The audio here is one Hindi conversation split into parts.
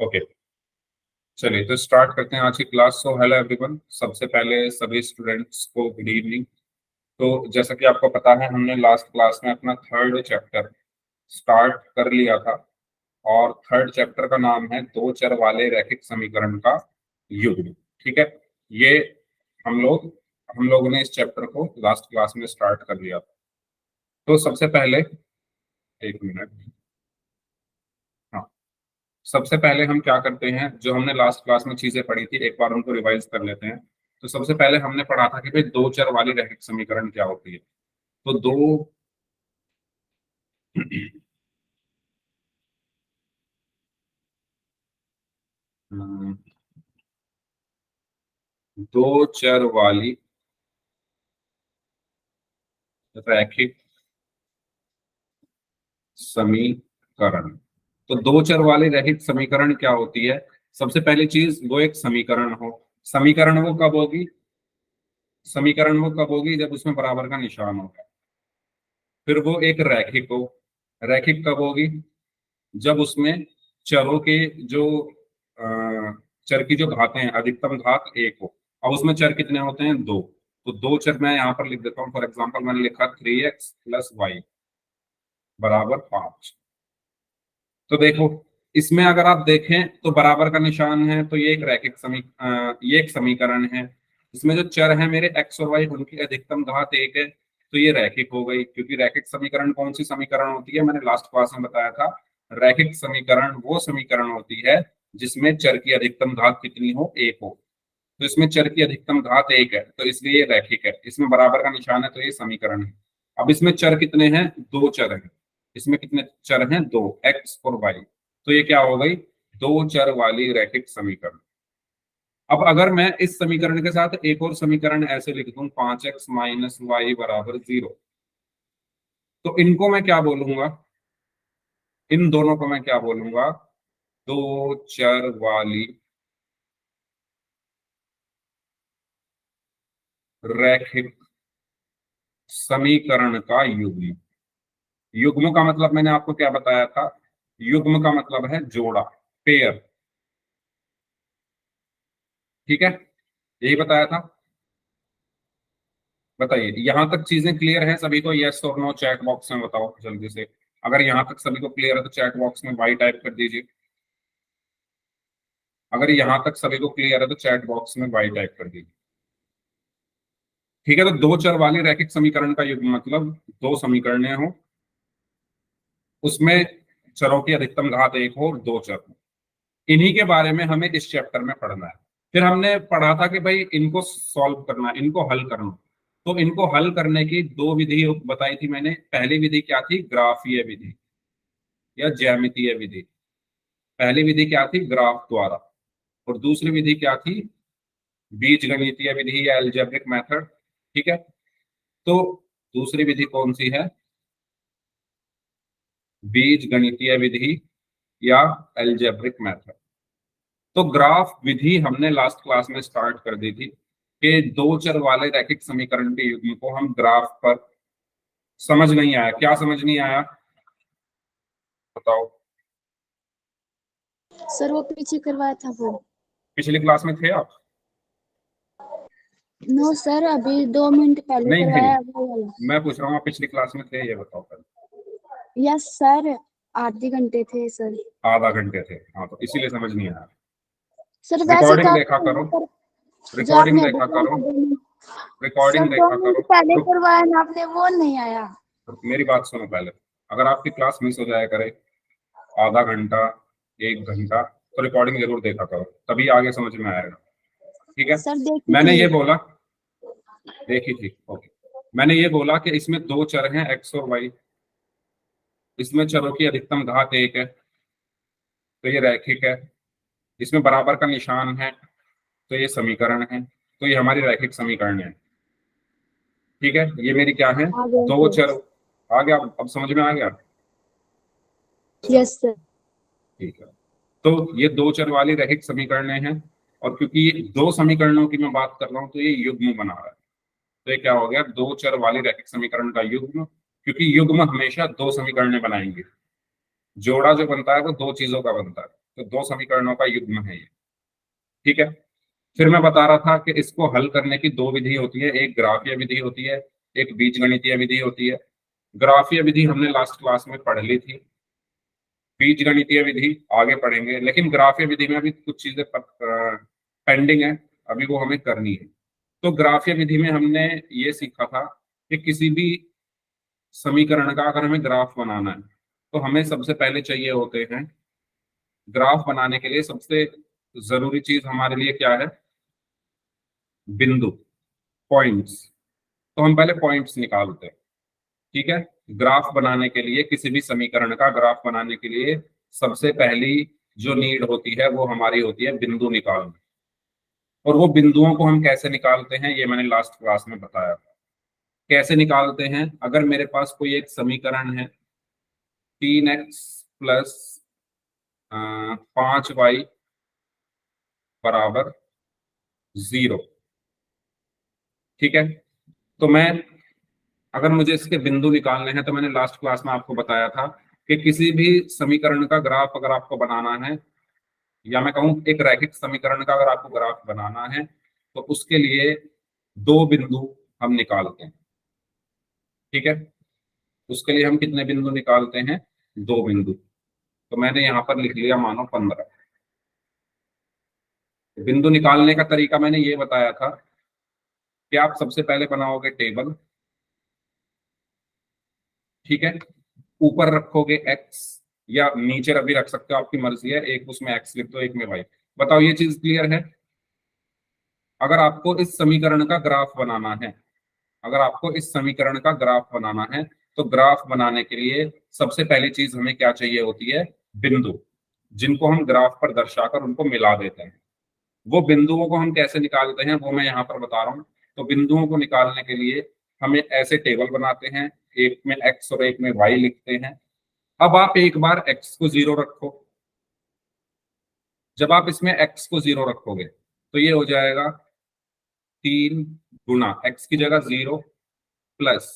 ओके, चलिए तो स्टार्ट करते हैं आज की क्लास। सो हेलो एवरीवन, सबसे पहले सभी स्टूडेंट्स को गुड इवनिंग। तो जैसा कि आपको पता है, हमने लास्ट क्लास में अपना थर्ड चैप्टर स्टार्ट कर लिया था और थर्ड चैप्टर का नाम है दो चर वाले रैखिक समीकरण का युग्म। ठीक है, ये हम लोग हम लोगों ने इस चैप्टर को लास्ट क्लास में स्टार्ट कर लिया था। तो सबसे पहले एक मिनट, हाँ, सबसे पहले हम क्या करते हैं, जो हमने लास्ट क्लास में चीजें पढ़ी थी एक बार उनको रिवाइज कर लेते हैं। तो सबसे पहले हमने पढ़ा था कि भाई दो चर वाली रैखिक समीकरण क्या होती है। तो अम, दो चर वाली रैखिक समीकरण। तो दो चर वाली रैखिक समीकरण क्या होती है? सबसे पहली चीज, वो एक समीकरण हो। समीकरण वो कब होगी? समीकरण वो कब होगी? जब उसमें बराबर का निशान होगा। फिर वो एक रैखिक हो। रैखिक कब होगी? जब उसमें चरों के जो चर की जो घातें हैं, अधिकतम घात एक हो। अब उसमें चर कितने होते हैं? दो। तो दो चर मैं यहाँ पर लिख देता हूँ। फॉर एग्जाम्पल मैंने लिखा 3x+y बराबर 5। तो देखो, इसमें अगर आप देखें तो बराबर का निशान है, तो ये एक ये एक समीकरण है। इसमें जो चर है मेरे x और y, उनकी अधिकतम घात एक है, तो ये रैखिक हो गई। क्योंकि रैखिक समीकरण कौन सी समीकरण होती है? मैंने लास्ट क्लास में बताया था, रैखिक समीकरण वो समीकरण होती है जिसमें चर की अधिकतम घात कितनी हो? एक हो। तो इसमें चर की अधिकतम घात एक है, तो इसलिए ये रैखिक है। इसमें बराबर का निशान है, तो ये समीकरण है। अब इसमें चर कितने हैं? दो चर हैं। इसमें कितने चर हैं? दो, एक्स और वाई। तो ये क्या हो गई? दो चर वाली रैखिक समीकरण। अब अगर मैं इस समीकरण के साथ एक और समीकरण ऐसे लिख दूं, 5x-y बराबर 0, तो इनको मैं क्या बोलूंगा? इन दोनों को मैं क्या बोलूंगा? दो चर वाली रैखिक समीकरण का युग्म। युग्म का मतलब मैंने आपको क्या बताया था? युग्म का मतलब है जोड़ा, पेयर। ठीक है, यही बताया था। बताइए, यहां तक चीजें क्लियर है सभी को? यस और नो चैट बॉक्स में बताओ जल्दी से। अगर यहां तक सभी को क्लियर है तो चैट बॉक्स में वाई टाइप कर दीजिए। अगर यहां तक सभी को क्लियर है तो चैट बॉक्स में वाई टाइप कर दीजिए। ठीक है, तो दो चर वाली रैखिक समीकरण का युग्म मतलब दो समीकरणें हो, उसमें चरों की अधिकतम घात एक हो और दो चर हो। इन्हीं के बारे में हमें इस चैप्टर में पढ़ना है। फिर हमने पढ़ा था कि भाई इनको सॉल्व करना, इनको हल करना। तो इनको हल करने की दो विधि बताई थी मैंने। पहली विधि क्या थी? ग्राफीय विधि या ज्यामितीय विधि। पहली विधि क्या थी? ग्राफ द्वारा। और दूसरी विधि क्या थी? बीजगणितीय विधि या एल्जेब्रिक मेथड। ठीक है, तो दूसरी विधि कौन सी है? बीजगणितीय विधि या एल्जेब्रिक मेथड। तो ग्राफ विधि हमने लास्ट क्लास में स्टार्ट कर दी थी कि दो चर वाले रैखिक समीकरण के युग्म को हम ग्राफ पर। समझ नहीं आया? क्या समझ नहीं आया बताओ? सर वो पीछे करवाया था वो। पिछली क्लास में थे आप? नो सर, अभी 2 मिनट पहले नहीं नहीं, करवाया वो वाला। मैं पूछ रहा हूँ आप पिछली क्लास में थे, ये बताओ पहले। यस सर, आधे घंटे थे सर। आधा घंटे थे, हाँ, तो इसीलिए समझ नहीं आया। सर वैसे तो रिकॉर्डिंग देखा आपने करो, यहाँ पर जो रिकॉर्डिंग आपने अभी देखा करो, करवाया 2 मिनट, सर रिकॉर्डिंग दो देखा मिनट करो। पहले रुक, करवाया ना आपने, वो नहीं आया। मेरी बात सुनो पहले। अगर आपकी क्लास मिस हो जाया करे आधा घंटा, एक घंटा, तो रिकॉर्डिंग जरूर देखा करो, तभी आगे समझ में आएगा। ठीक है, सर देखी मैंने थी। ये बोला, देखी थी, ओके। मैंने ये बोला कि इसमें दो चर हैं एक्स और वाई, इसमें चरों की अधिकतम घात एक है, तो ये रैखिक है। इसमें बराबर का निशान है, तो ये समीकरण है। तो ये हमारी रैखिक समीकरण है। ठीक है, ये मेरी क्या है? आ गया दो सर। चर। आ गया? अब समझ में आ गया? Yes sir. ठीक है, तो ये दो चर वाली रैखिक समीकरणें हैं। और क्योंकि ये दो समीकरणों की मैं बात कर रहा हूँ, तो ये युग्म बना रहा है। तो ये क्या हो गया? दो चर वाली रैखिक समीकरण का युग्म। क्योंकि युग्म हमेशा दो समीकरणें बनाएंगे। जोड़ा जो बनता है वो दो चीजों का बनता है। तो दो समीकरणों का युग्म है ये। ठीक है, फिर मैं बता रहा था कि इसको हल करने की दो विधि होती है, एक ग्राफीय विधि होती है, एक बीजगणितीय विधि होती है। ग्राफीय विधि हमने लास्ट क्लास में पढ़ ली थी, बीजगणितीय विधि आगे पढ़ेंगे, लेकिन ग्राफीय विधि में अभी कुछ चीजें पेंडिंग है, अभी वो हमें करनी है। तो ग्राफीय विधि में हमने ये सीखा था कि किसी भी समीकरण का अगर हमें ग्राफ बनाना है तो हमें सबसे पहले चाहिए होते हैं, ग्राफ बनाने के लिए सबसे जरूरी चीज हमारे लिए क्या है, बिंदु, पॉइंट्स। तो हम पहले पॉइंट्स निकालते हैं। ठीक है, ग्राफ बनाने के लिए, किसी भी समीकरण का ग्राफ बनाने के लिए सबसे पहली जो नीड होती है वो हमारी होती है बिंदु निकालना। और वो बिंदुओं को हम कैसे निकालते हैं ये मैंने लास्ट क्लास में बताया था। कैसे निकालते हैं, अगर मेरे पास कोई एक समीकरण है 3x प्लस 5y बराबर 0। ठीक है, तो मैं, अगर मुझे इसके बिंदु निकालने हैं तो मैंने लास्ट क्लास में आपको बताया था कि किसी भी समीकरण का ग्राफ अगर आपको बनाना है, या मैं कहूं एक रैखिक समीकरण का अगर आपको ग्राफ बनाना है, तो उसके लिए दो बिंदु हम निकालते हैं। ठीक है, उसके लिए हम कितने बिंदु निकालते हैं, दो बिंदु। तो मैंने यहां पर लिख लिया मानो 15। बिंदु निकालने का तरीका मैंने ये बताया था कि आप सबसे पहले बनाओगे टेबल। ठीक है, ऊपर रखोगे x, या नीचे भी रख सकते हो, आपकी मर्जी है, एक उसमें x लिख दो एक में y। बताओ ये चीज क्लियर है। अगर आपको इस समीकरण का ग्राफ बनाना है, अगर आपको इस समीकरण का ग्राफ बनाना है, तो ग्राफ बनाने के लिए सबसे पहली चीज हमें क्या चाहिए होती है, बिंदु, जिनको हम ग्राफ पर दर्शाकर उनको मिला देते हैं। वो बिंदुओं को हम कैसे निकालते हैं वो मैं यहाँ पर बता रहा हूँ। तो बिंदुओं को निकालने के लिए हमें ऐसे टेबल बनाते हैं, एक में x और एक में y लिखते हैं। अब आप एक बार x को 0 रखो, जब आप इसमें x को 0 रखोगे तो ये हो जाएगा 3 गुना x की जगह 0 प्लस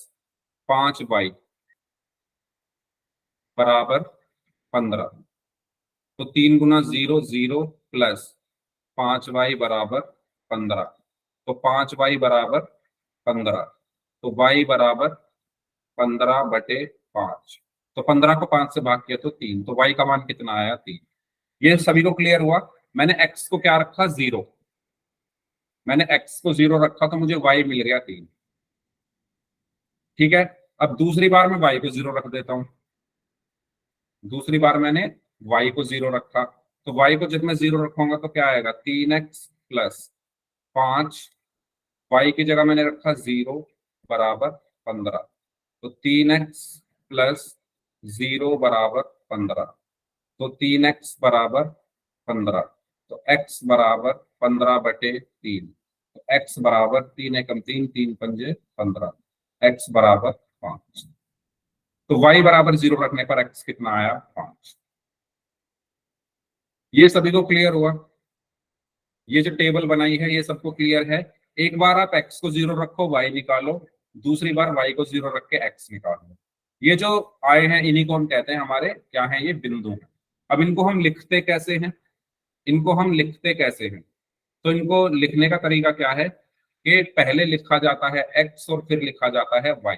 5y बराबर 15। तो 3 गुना 0 0 प्लस 5y बराबर 15। तो 5y बराबर 15। तो y बराबर 15/5। तो 15 को 5 से भाग किया तो 3। तो y का मान कितना आया, 3। ये सभी को क्लियर हुआ। मैंने x को क्या रखा, 0। मैंने x को 0 रखा तो मुझे y मिल गया 3। ठीक है, अब दूसरी बार मैं y को 0 रख देता हूं। दूसरी बार मैंने y को 0 रखा, तो y को जब मैं 0 रखूंगा तो क्या आएगा, 3x प्लस 5। y की जगह मैंने रखा 0 बराबर 15। तो 3x प्लस 0 बराबर 15। तो 3x बराबर 15। तो x बराबर 15/3। तो x बराबर 3 एकम 3, 3 पंजे 15, x बराबर 5। तो y बराबर 0 रखने पर x कितना आया, 5। ये सभी को क्लियर हुआ। ये जो टेबल बनाई है ये सबको क्लियर है। एक बार आप x को 0 रखो, y निकालो। दूसरी बार y को 0 रख के x निकालो। ये जो आए हैं इन्हीं को हम कहते हैं, हमारे क्या है, ये बिंदु हैं। अब इनको हम लिखते कैसे हैं, इनको हम लिखते कैसे हैं, तो इनको लिखने का तरीका क्या है कि पहले लिखा जाता है x और फिर लिखा जाता है y।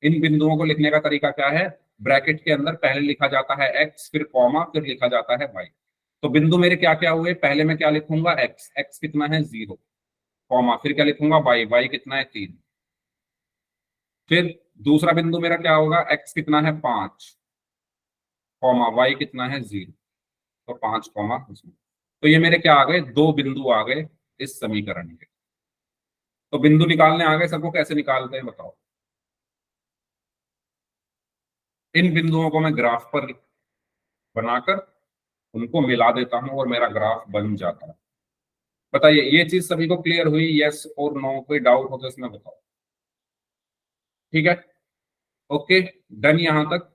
इन बिंदुओं को लिखने का तरीका क्या है, ब्रैकेट के अंदर पहले लिखा जाता है x, फिर कॉमा, फिर लिखा जाता है y। तो बिंदु मेरे क्या क्या हुए, पहले मैं क्या लिखूंगा, x, x कितना है 0, कॉमा, फिर क्या लिखूंगा y, y कितना है 3। फिर दूसरा बिंदु मेरा क्या होगा, x कितना है 5, कॉमा, y कितना है 0। तो 5 कॉमा उसमें। तो ये मेरे क्या आ गए, दो बिंदु आ गए इस समीकरण के। तो बिंदु निकालने आ गए, सबको कैसे निकालते हैं बताओ। इन बिंदुओं को मैं ग्राफ पर बनाकर उनको मिला देता हूं और मेरा ग्राफ बन जाता है। बताइए ये चीज सभी को क्लियर हुई, यस और नो, कोई डाउट हो तो इसमें बताओ। ठीक है, ओके, डन यहां तक।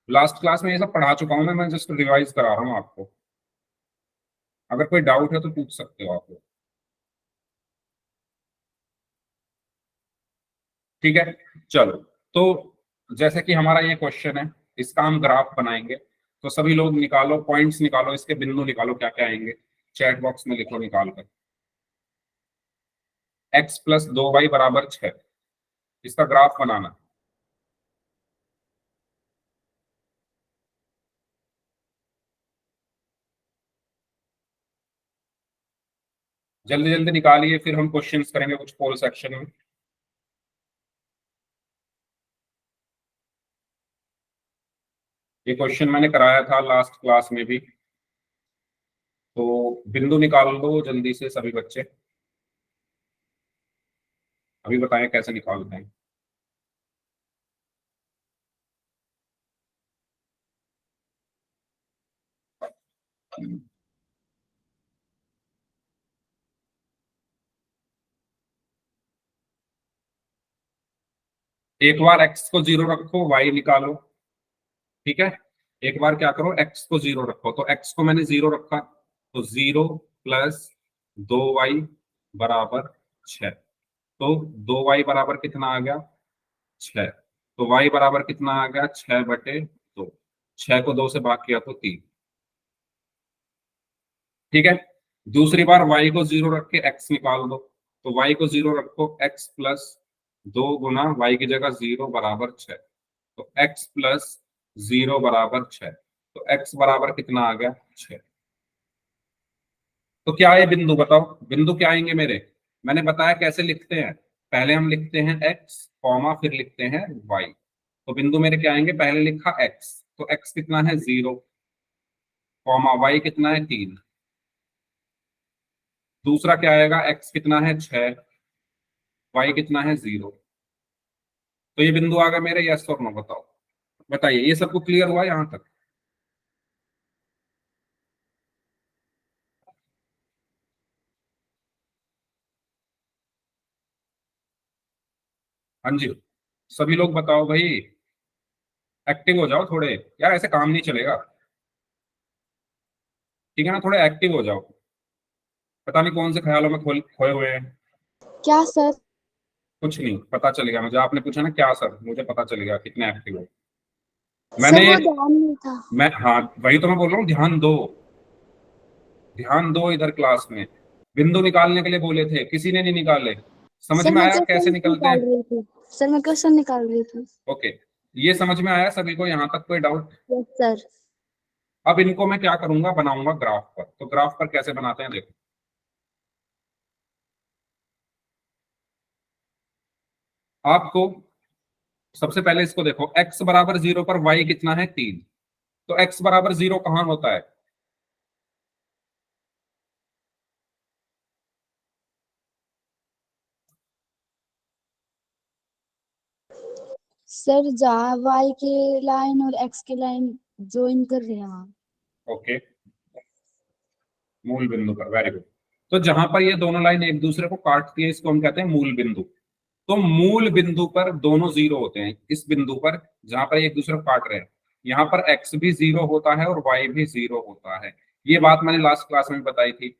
लास्ट क्लास में ये सब पढ़ा चुका हूं मैं जस्ट रिवाइज करा रहा हूं आपको। अगर कोई डाउट है तो पूछ सकते हो आप लोग। ठीक है, चलो। तो जैसे कि हमारा ये क्वेश्चन है, इसका हम ग्राफ बनाएंगे। तो सभी लोग निकालो, पॉइंट्स निकालो, इसके बिंदु निकालो, क्या क्या आएंगे चैट बॉक्स में लिखो निकाल कर। x प्लस 2y बराबर 6, इसका ग्राफ बनाना। जल्दी जल्दी निकालिए, फिर हम क्वेश्चंस करेंगे कुछ पोल सेक्शन में। ये क्वेश्चन मैंने कराया था लास्ट क्लास में भी, तो बिंदु निकाल लो जल्दी से सभी बच्चे, अभी बताएं कैसे निकालते हैं। एक बार x को 0 रखो, y निकालो, ठीक है। एक बार क्या करो, x को 0 रखो, तो x को मैंने 0 रखा, तो 0 प्लस 2y बराबर 6। तो 2y बराबर कितना आ गया, 6। तो y बराबर कितना आ गया, 6/2। 6 को 2 से भाग किया तो 3, ठीक है। दूसरी बार y को 0 रख के x निकाल दो, तो y को 0 रखो, x प्लस 2 गुना y की जगह 0 बराबर 6। तो x प्लस 0 बराबर 6, तो x बराबर कितना आ गया, 6। तो क्या है बिंदु, बताओ बिंदु क्या आएंगे मेरे। मैंने बताया कैसे लिखते हैं, पहले हम लिखते हैं x कॉमा फिर लिखते हैं y। तो बिंदु मेरे क्या आएंगे, पहले लिखा x, तो x कितना है 0, कॉमा y कितना है 3। दूसरा क्या आएगा, x कितना है 6, y कितना है 0। तो ये बिंदु आ गया मेरे, यस और नो, बताओ। बताइए, ये सबको क्लियर हुआ यहां तक। हाँ जी, सभी लोग बताओ भाई, एक्टिव हो जाओ थोड़े, यार ऐसे काम नहीं चलेगा, ठीक है ना, थोड़े एक्टिव हो जाओ। पता नहीं कौन से ख्यालों में खोए हुए हैं। क्या सर? कुछ नहीं, पता चल गया मुझे, आपने पूछा ना क्या सर, मुझे पता चल गया कितने एक्टिव हो। सर मैंने, वो ध्यान नहीं था। मैं हाँ वही तो मैं बोल रहा हूँ, ध्यान दो, ध्यान दो इधर क्लास में। बिंदु निकालने के लिए बोले थे, किसी ने नहीं निकाले। समझ सर में मैं आया कैसे क्वेश्चन निकलते निकाल हैं। रही थी। सर मैं क्वेश्चन निकाल रही थी। ओके, ये समझ में आया सभी को यहाँ तक, कोई डाउट। Yes sir. अब इनको मैं क्या करूंगा, बनाऊंगा ग्राफ पर। तो ग्राफ पर कैसे बनाते हैं देखो, आपको सबसे पहले इसको देखो, x बराबर 0 पर y कितना है 3। तो x बराबर 0 कहाँ होता है, सर जहाँ y के लाइन और x के लाइन ज्वाइन कर रहे हैं वहाँ। ओके, मूल बिंदु पर, वेरी गुड। तो जहां पर ये दोनों लाइन एक दूसरे को काटती है, इसको हम कहते हैं मूल बिंदु। तो मूल बिंदु पर दोनों 0 होते हैं, इस बिंदु पर जहां पर एक दूसरे को काट रहे हैं, यहाँ पर x भी 0 होता है और y भी 0 होता है। ये बात मैंने लास्ट क्लास में बताई थी,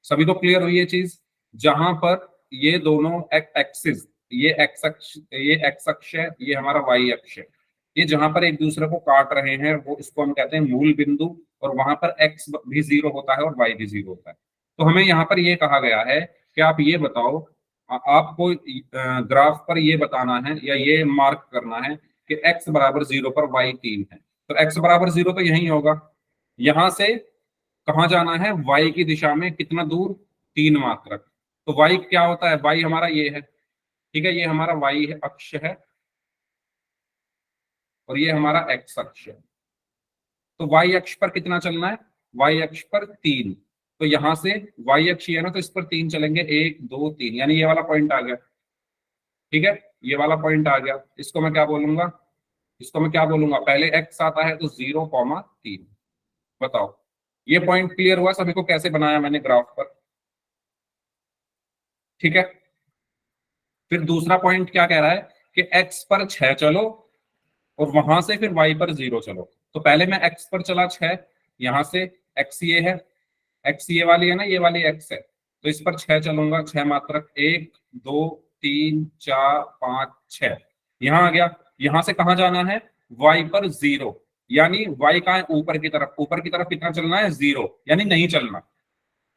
सभी को क्लियर हुई ये चीज। जहां पर ये दोनों एक्सिस, ये एक्स अक्ष, ये एक्स अक्ष है, ये हमारा वाई अक्ष है, ये जहां पर एक दूसरे को काट रहे हैं, वो इसको हम कहते हैं मूल बिंदु। और वहां पर एक्स भी 0 होता है और वाई भी 0 होता है। तो हमें यहाँ पर ये कहा गया है कि आप ये बताओ, आपको ग्राफ पर ये बताना है या ये मार्क करना है कि x बराबर 0 पर y 3 है। तो x बराबर 0 तो यही होगा, यहां से कहाँ जाना है, y की दिशा में कितना दूर, 3 मात्रक। तो y क्या होता है, y हमारा ये है, ठीक है, ये हमारा y है, अक्ष है, और ये हमारा x अक्ष है। तो y अक्ष पर कितना चलना है, y अक्ष पर 3। तो यहां से y अक्ष ये है ना, तो इस पर 3 चलेंगे, 1 2 3, यानी ये वाला पॉइंट आ गया, ठीक है, ये वाला पॉइंट आ गया। इसको मैं क्या बोलूंगा, इसको मैं क्या बोलूंगा, पहले x आता है तो 0,3। बताओ, ये पॉइंट क्लियर हुआ सभी को, कैसे बनाया मैंने ग्राफ पर, ठीक है। फिर दूसरा पॉइंट क्या कह रहा है कि x पर 6 चलो और वहां से फिर y पर 0 चलो। तो पहले मैं x पर चला 6, यहां से x ये है, x ये वाली है ना, ये वाली x है, तो इस पर 6 चलूंगा, 6 मात्रक, 1 2 3 4 5 6, यहां आ गया। यहां से कहां जाना है, y पर 0, यानी y का है ऊपर की तरफ कितना चलना है, 0, यानी नहीं चलना।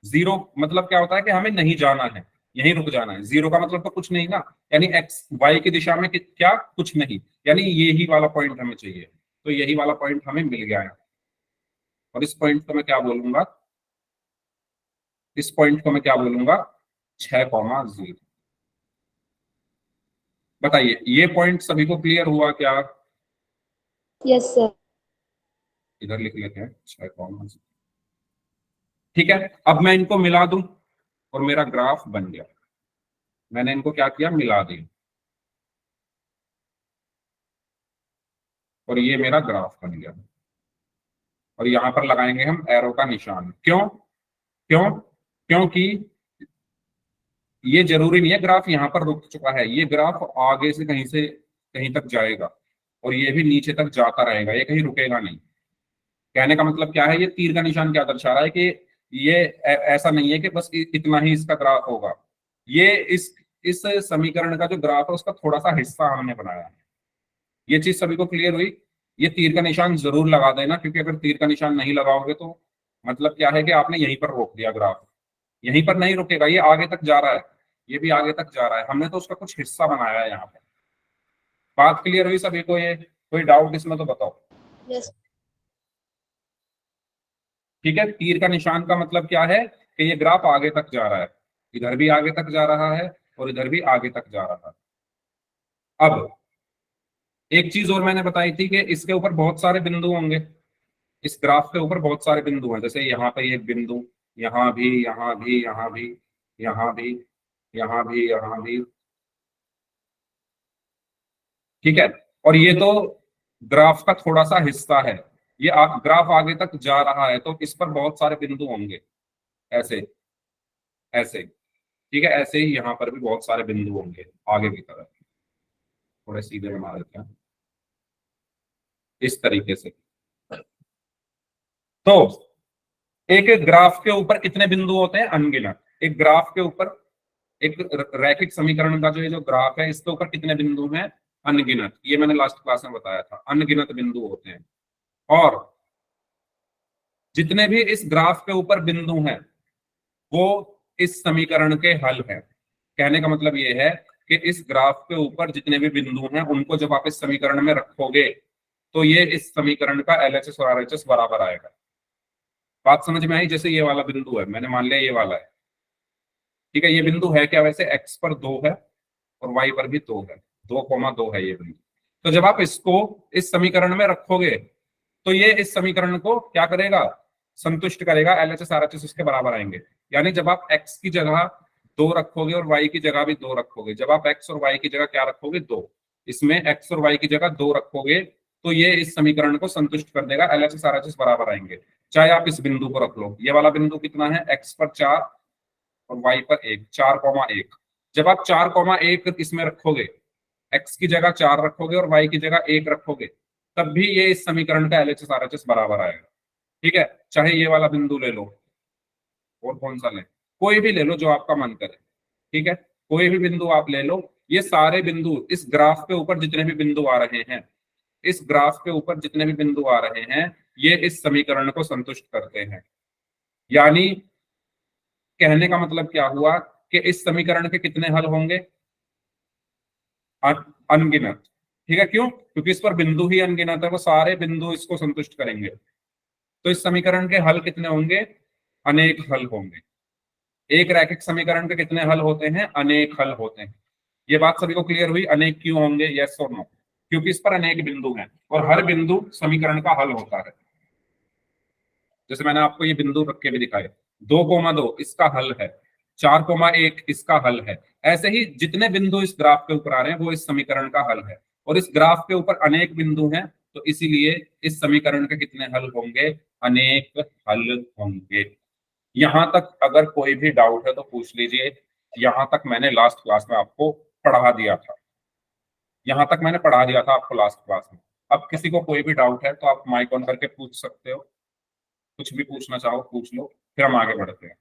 0 मतलब क्या होता है कि हमें नहीं जाना है, यहीं रुक जाना है। 0 का मतलब तो कुछ नहीं ना, यानी x y की दिशा में क्या, कुछ नहीं, यानी यही वाला पॉइंट हमें चाहिए। तो यही वाला पॉइंट हमें मिल गया है। और इस पॉइंट को मैं क्या बोलूंगा, इस पॉइंट को मैं क्या बोलूंगा, 6,0। बताइए ये पॉइंट सभी को क्लियर हुआ क्या? Yes sir. इधर लिख लेते हैं 6,0। ठीक है, अब मैं इनको मिला दूं और मेरा ग्राफ बन गया। मैंने इनको क्या किया, मिला दिया, और ये मेरा ग्राफ बन गया। और यहां पर लगाएंगे हम एरो का निशान। क्यों? क्यों? क्योंकि ये जरूरी नहीं है ग्राफ यहां पर रुक चुका है, ये ग्राफ आगे से कहीं तक जाएगा, और ये भी नीचे तक जाता रहेगा, ये कहीं रुकेगा नहीं। कहने का मतलब क्या है, ये तीर का निशान क्या दर्शा रहा है कि ये ऐसा नहीं है कि बस इतना ही इसका ग्राफ होगा। ये इस समीकरण का जो ग्राफ है उसका थोड़ा सा हिस्सा हमने बनाया है। ये चीज सभी को क्लियर हुई? ये तीर का निशान जरूर लगा देना, क्योंकि अगर तीर का निशान नहीं लगाओगे तो मतलब क्या है कि आपने यहीं पर रोक दिया ग्राफ। यहीं पर नहीं रुकेगा, ये आगे तक जा रहा है, ये भी आगे तक जा रहा है, हमने तो उसका कुछ हिस्सा बनाया है यहाँ पे। बात क्लियर हुई सभी को? ये कोई डाउट इसमें तो बताओ। यस। ठीक है, तीर का निशान का मतलब क्या है कि ये ग्राफ आगे तक जा रहा है, इधर भी आगे तक जा रहा है और इधर भी आगे तक जा रहा है। अब एक चीज और मैंने बताई थी कि इसके ऊपर बहुत सारे बिंदु होंगे, इस ग्राफ के ऊपर बहुत सारे बिंदु हैं, जैसे यहाँ पे एक बिंदु, यहाँ भी, यहाँ भी, यहाँ भी, यहाँ भी, यहाँ भी, यहाँ भी। ठीक है, और ये तो ग्राफ का थोड़ा सा हिस्सा है, ये ग्राफ आगे तक जा रहा है तो इस पर बहुत सारे बिंदु होंगे, ऐसे, ऐसे। ठीक है, ऐसे ही यहाँ पर भी बहुत सारे बिंदु होंगे आगे की तरफ। थोड़े सीधे बना देते हैं इस तरीके से। तो एक एक ग्राफ के ऊपर कितने बिंदु होते हैं, अनगिनत। एक ग्राफ के ऊपर, एक रैखिक समीकरण का जो ये जो ग्राफ है इसके ऊपर कितने बिंदु हैं, अनगिनत। ये मैंने लास्ट क्लास में बताया था, अनगिनत बिंदु होते हैं। और जितने भी इस ग्राफ के ऊपर बिंदु हैं वो इस समीकरण के हल हैं। कहने का मतलब ये है कि इस ग्राफ के ऊपर जितने भी बिंदु हैं उनको जब आप इस समीकरण में रखोगे तो ये इस समीकरण का एलएचएस और आरएचएस बराबर आएगा। बात समझ में आई? जैसे ये वाला बिंदु है, मैंने मान लिया ये वाला है। ठीक है, ये बिंदु है क्या, वैसे एक्स पर 2 है और वाई पर भी 2 है, 2,2 है ये बिंदु। तो जब आप इसको इस समीकरण में रखोगे तो ये इस समीकरण को क्या करेगा, संतुष्ट करेगा, एलएचएस आरएचएस उसके बराबर आएंगे। यानी जब आप एक्स की जगह 2 रखोगे और वाई की जगह भी 2 रखोगे, जब आप एक्स और वाई की जगह क्या रखोगे, 2, इसमें एक्स और वाई की जगह 2 रखोगे तो ये इस समीकरण को संतुष्ट कर देगा, एलएचएस आरएचएस बराबर आएंगे। चाहे आप इस बिंदु को रख लो, ये वाला बिंदु कितना है, एक्स पर 4 और वाई पर 1, 4,1। जब आप 4,1 इसमें रखोगे, एक्स की जगह 4 रखोगे और वाई की जगह 1 रखोगे, तब भी ये इस समीकरण का एलएचएस आरएचएस बराबर आएगा। ठीक है, चाहे ये वाला बिंदु ले लो, और कौन सा ले, कोई भी ले लो जो आपका मन करे। ठीक है, कोई भी बिंदु आप ले लो, ये सारे बिंदु इस ग्राफ के ऊपर जितने भी बिंदु आ रहे हैं, इस ग्राफ के ऊपर जितने भी बिंदु आ रहे हैं ये इस समीकरण को संतुष्ट करते हैं। यानी कहने का मतलब क्या हुआ कि इस समीकरण के कितने हल होंगे, अनगिनत। ठीक है, क्यों? क्योंकि इस पर बिंदु ही अनगिनत है, वो सारे बिंदु इसको संतुष्ट करेंगे। तो इस समीकरण के हल कितने होंगे, अनेक हल होंगे। एक रैखिक समीकरण के कितने हल होते हैं, अनेक हल होते हैं। ये बात सभी को क्लियर हुई? अनेक क्यों होंगे, यस और नो? क्योंकि इस पर अनेक बिंदु हैं और हर बिंदु समीकरण का हल होता है। जैसे मैंने आपको ये बिंदु रख के भी दिखाए, 2,2 इसका हल है, 4,1 इसका हल है। ऐसे ही जितने बिंदु इस ग्राफ के ऊपर आ रहे हैं वो इस समीकरण का हल है, और इस ग्राफ के ऊपर अनेक बिंदु हैं तो इसीलिए इस समीकरण के कितने हल होंगे, अनेक हल होंगे। यहां तक अगर कोई भी डाउट है तो पूछ लीजिए। यहां तक मैंने लास्ट क्लास में आपको पढ़ा दिया था, यहां तक मैंने पढ़ा दिया था आपको लास्ट क्लास में। अब किसी को कोई भी डाउट है तो आप माइक ऑन करके पूछ सकते हो, कुछ भी पूछना चाहो पूछ लो, फिर हम आगे बढ़ते हैं।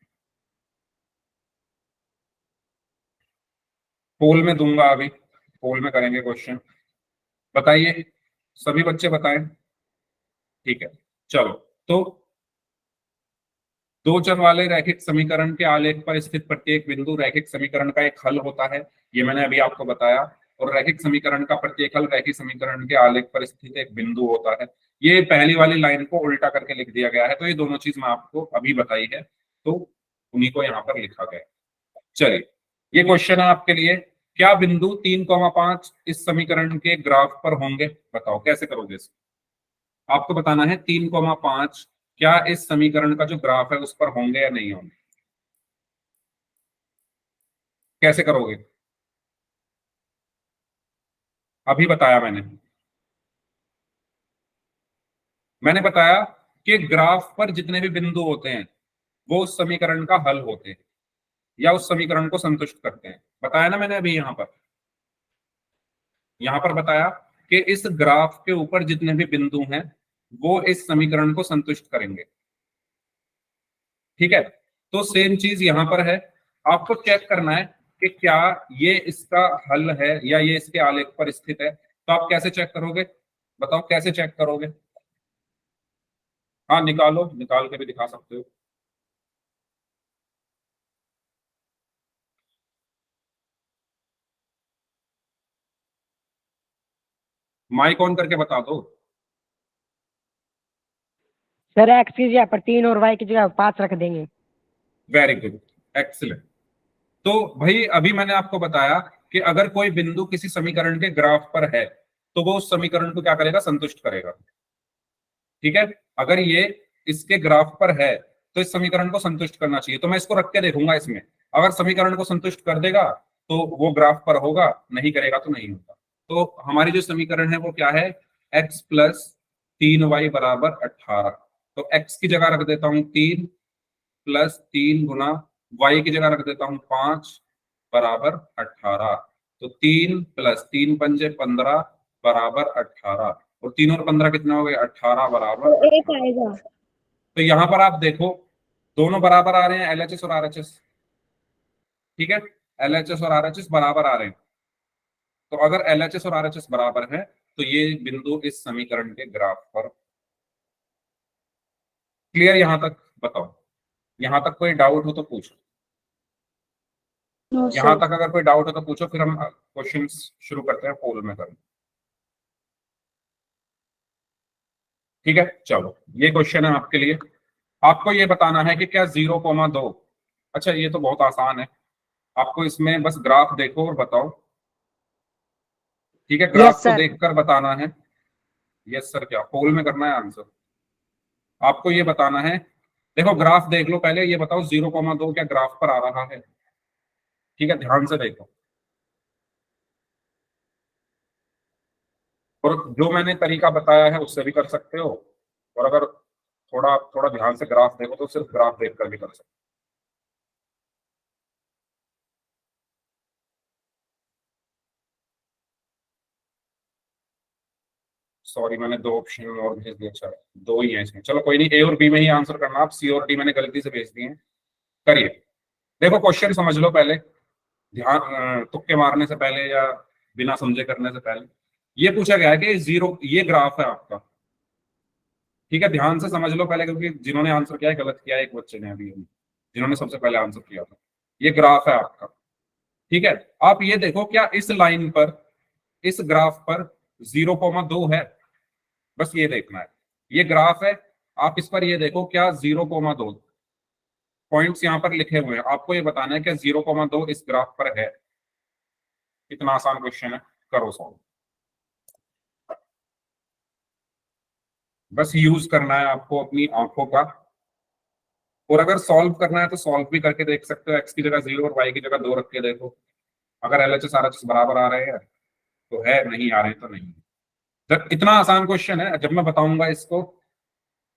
पोल में दूंगा अभी, पोल में करेंगे क्वेश्चन। बताइए, सभी बच्चे बताएं। ठीक है, चलो। तो दो चर वाले रैखिक समीकरण के आलेख पर स्थित प्रत्येक बिंदु रैखिक समीकरण का एक हल होता है, ये मैंने अभी आपको बताया। और रैखिक समीकरण का प्रत्येक हल रैखिक समीकरण के आलेख पर स्थित एक बिंदु होता है। ये पहली वाली लाइन को उल्टा करके लिख दिया गया है, तो ये दोनों चीज मैं आपको अभी बताई है, तो उन्हीं को यहाँ पर लिखा गया है। चलिए, ये क्वेश्चन है आपके लिए। क्या बिंदु 3,5 इस समीकरण के ग्राफ पर होंगे? बताओ कैसे करोगे इसको। आपको बताना है 3,5 क्या इस समीकरण का जो ग्राफ है उस पर होंगे या नहीं होंगे। कैसे करोगे? अभी बताया मैंने। मैंने बताया कि ग्राफ पर जितने भी बिंदु होते हैं वो उस समीकरण का हल होते हैं या उस समीकरण को संतुष्ट करते हैं। बताया ना मैंने अभी यहां पर बताया कि इस ग्राफ के ऊपर जितने भी बिंदु हैं वो इस समीकरण को संतुष्ट करेंगे। ठीक है, तो सेम चीज यहां पर है। आपको चेक करना है कि क्या ये इसका हल है या ये इसके आलेख पर स्थित है। तो आप कैसे चेक करोगे? बताओ कैसे चेक करोगे। हाँ, निकालो, निकाल के भी दिखा सकते हो। माइक ऑन करके बता दो। सर एक्स की जगह पर 3 और वाई की जगह 5 रख देंगे। Very good, excellent. तो भाई अभी मैंने आपको बताया कि अगर कोई बिंदु किसी समीकरण के ग्राफ पर है तो वो उस समीकरण को क्या करेगा? संतुष्ट करेगा। ठीक है, अगर ये इसके ग्राफ पर है तो इस समीकरण को संतुष्ट करना चाहिए। तो मैं इसको रख के देखूंगा इसमें, अगर समीकरण को संतुष्ट कर देगा तो वो ग्राफ पर होगा, नहीं करेगा तो नहीं होगा। तो हमारी जो समीकरण है वो क्या है? x + 3y = 18। तो x की जगह रख देता हूं 3 + 3 गुना y की जगह रख देता हूं 5 = 18। तो 3 + 3 × 5 = 15 = 18। और 3 और 15 कितना हो गए? 18 = तो एक 18। आएगा। तो यहां पर आप देखो दोनों बराबर आ रहे हैं, एलएचएस और आरएचएस। ठीक है, एलएचएस और आरएचएस बराबर आ रहे हैं। तो अगर एलएचएस और आरएचएस बराबर है तो ये बिंदु इस समीकरण के ग्राफ पर। क्लियर यहां तक? बताओ, यहां तक कोई डाउट हो तो पूछो। नो यहां सर। तक अगर कोई डाउट हो तो पूछो, फिर हम क्वेश्चन शुरू करते हैं पोल में करें। ठीक है, चलो, ये क्वेश्चन है आपके लिए। आपको ये बताना है कि क्या 0,2। अच्छा, ये तो बहुत आसान है। आपको इसमें बस ग्राफ देखो और बताओ। ठीक है, यस ग्राफ को सर। देखकर बताना है। यस सर, क्या पोल में करना है आंसर? आपको ये बताना है। देखो ग्राफ देख लो पहले, ये बताओ 0,2 क्या ग्राफ पर आ रहा है? ठीक है, ध्यान से देखो। और जो मैंने तरीका बताया है उससे भी कर सकते हो, और अगर थोड़ा थोड़ा ध्यान से ग्राफ देखो तो सिर्फ ग्राफ देखकर भी कर सकते हो। सॉरी, मैंने दो ऑप्शन और भेज दिए। अच्छा, दो ही है इसमें, चलो कोई नहीं, ए और बी में ही आंसर करना। आप सी और डी मैंने गलती से भेज दिए हैं। करिए। देखो क्वेश्चन समझ लो पहले, ध्यान तुक्के मारने से पहले या बिना समझे करने से पहले। ये पूछा गया है कि जीरो, ये ग्राफ है आपका। ठीक है, ध्यान से समझ लो पहले, क्योंकि जिन्होंने आंसर किया है गलत किया है एक बच्चे ने अभी, जिन्होंने सबसे पहले आंसर किया था। ये ग्राफ है आपका। ठीक है, आप ये देखो क्या इस लाइन पर, इस ग्राफ पर 0,2 है? बस ये देखना है। ये ग्राफ है, आप इस पर ये देखो क्या 0,2 पॉइंट्स यहाँ पर लिखे हुए हैं। आपको ये बताना है कि 0,2 इस ग्राफ पर है। इतना आसान क्वेश्चन है, करो सॉल्व। बस यूज करना है आपको अपनी आंखों का। और अगर सॉल्व करना है तो सॉल्व भी करके देख सकते हो। एक्स की जगह 0 और वाई की जगह 2 रख के देखो। अगर एलएचएस आरएचएस बराबर आ रहे हैं तो है, नहीं आ रहे तो नहीं। जब इतना आसान क्वेश्चन है, जब मैं बताऊंगा इसको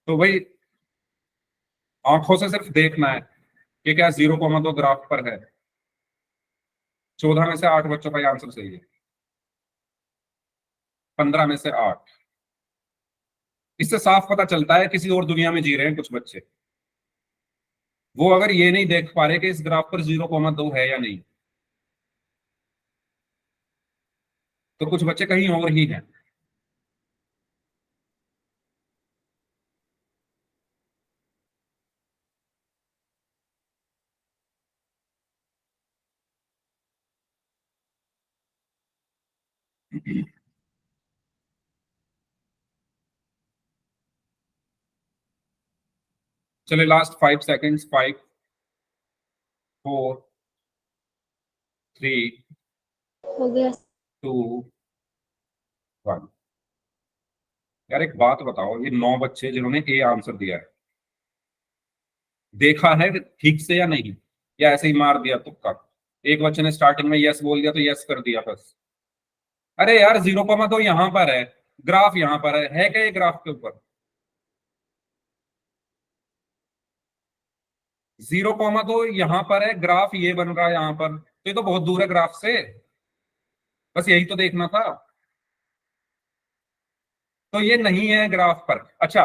तो भाई आंखों से सिर्फ देखना है कि क्या 0,2 ग्राफ पर है। 14 में से 8 बच्चों का ये आंसर सही है। 15 में से 8। इससे साफ पता चलता है किसी और दुनिया में जी रहे हैं कुछ बच्चे। वो अगर ये नहीं देख पा रहे कि इस ग्राफ पर 0,2 है या नहीं, तो कुछ बच्चे कहीं और ही हैं। चले लास्ट 5 सेकेंड्स, 5 4 3 हो गया 2 1। यार एक बात बताओ, ये 9 बच्चे जिन्होंने ए आंसर दिया है, देखा है ठीक से या नहीं, या ऐसे ही मार दिया तुक्का? एक बच्चे ने स्टार्टिंग में यस बोल दिया तो यस कर दिया बस। अरे यार 0, तो यहां पर है, ग्राफ यहां पर है क्या ये ग्राफ के ऊपर? 0, तो यहां पर है, ग्राफ ये बन रहा है यहां पर, तो ये तो बहुत दूर है ग्राफ से, बस यही तो देखना था। तो ये नहीं है ग्राफ पर। अच्छा,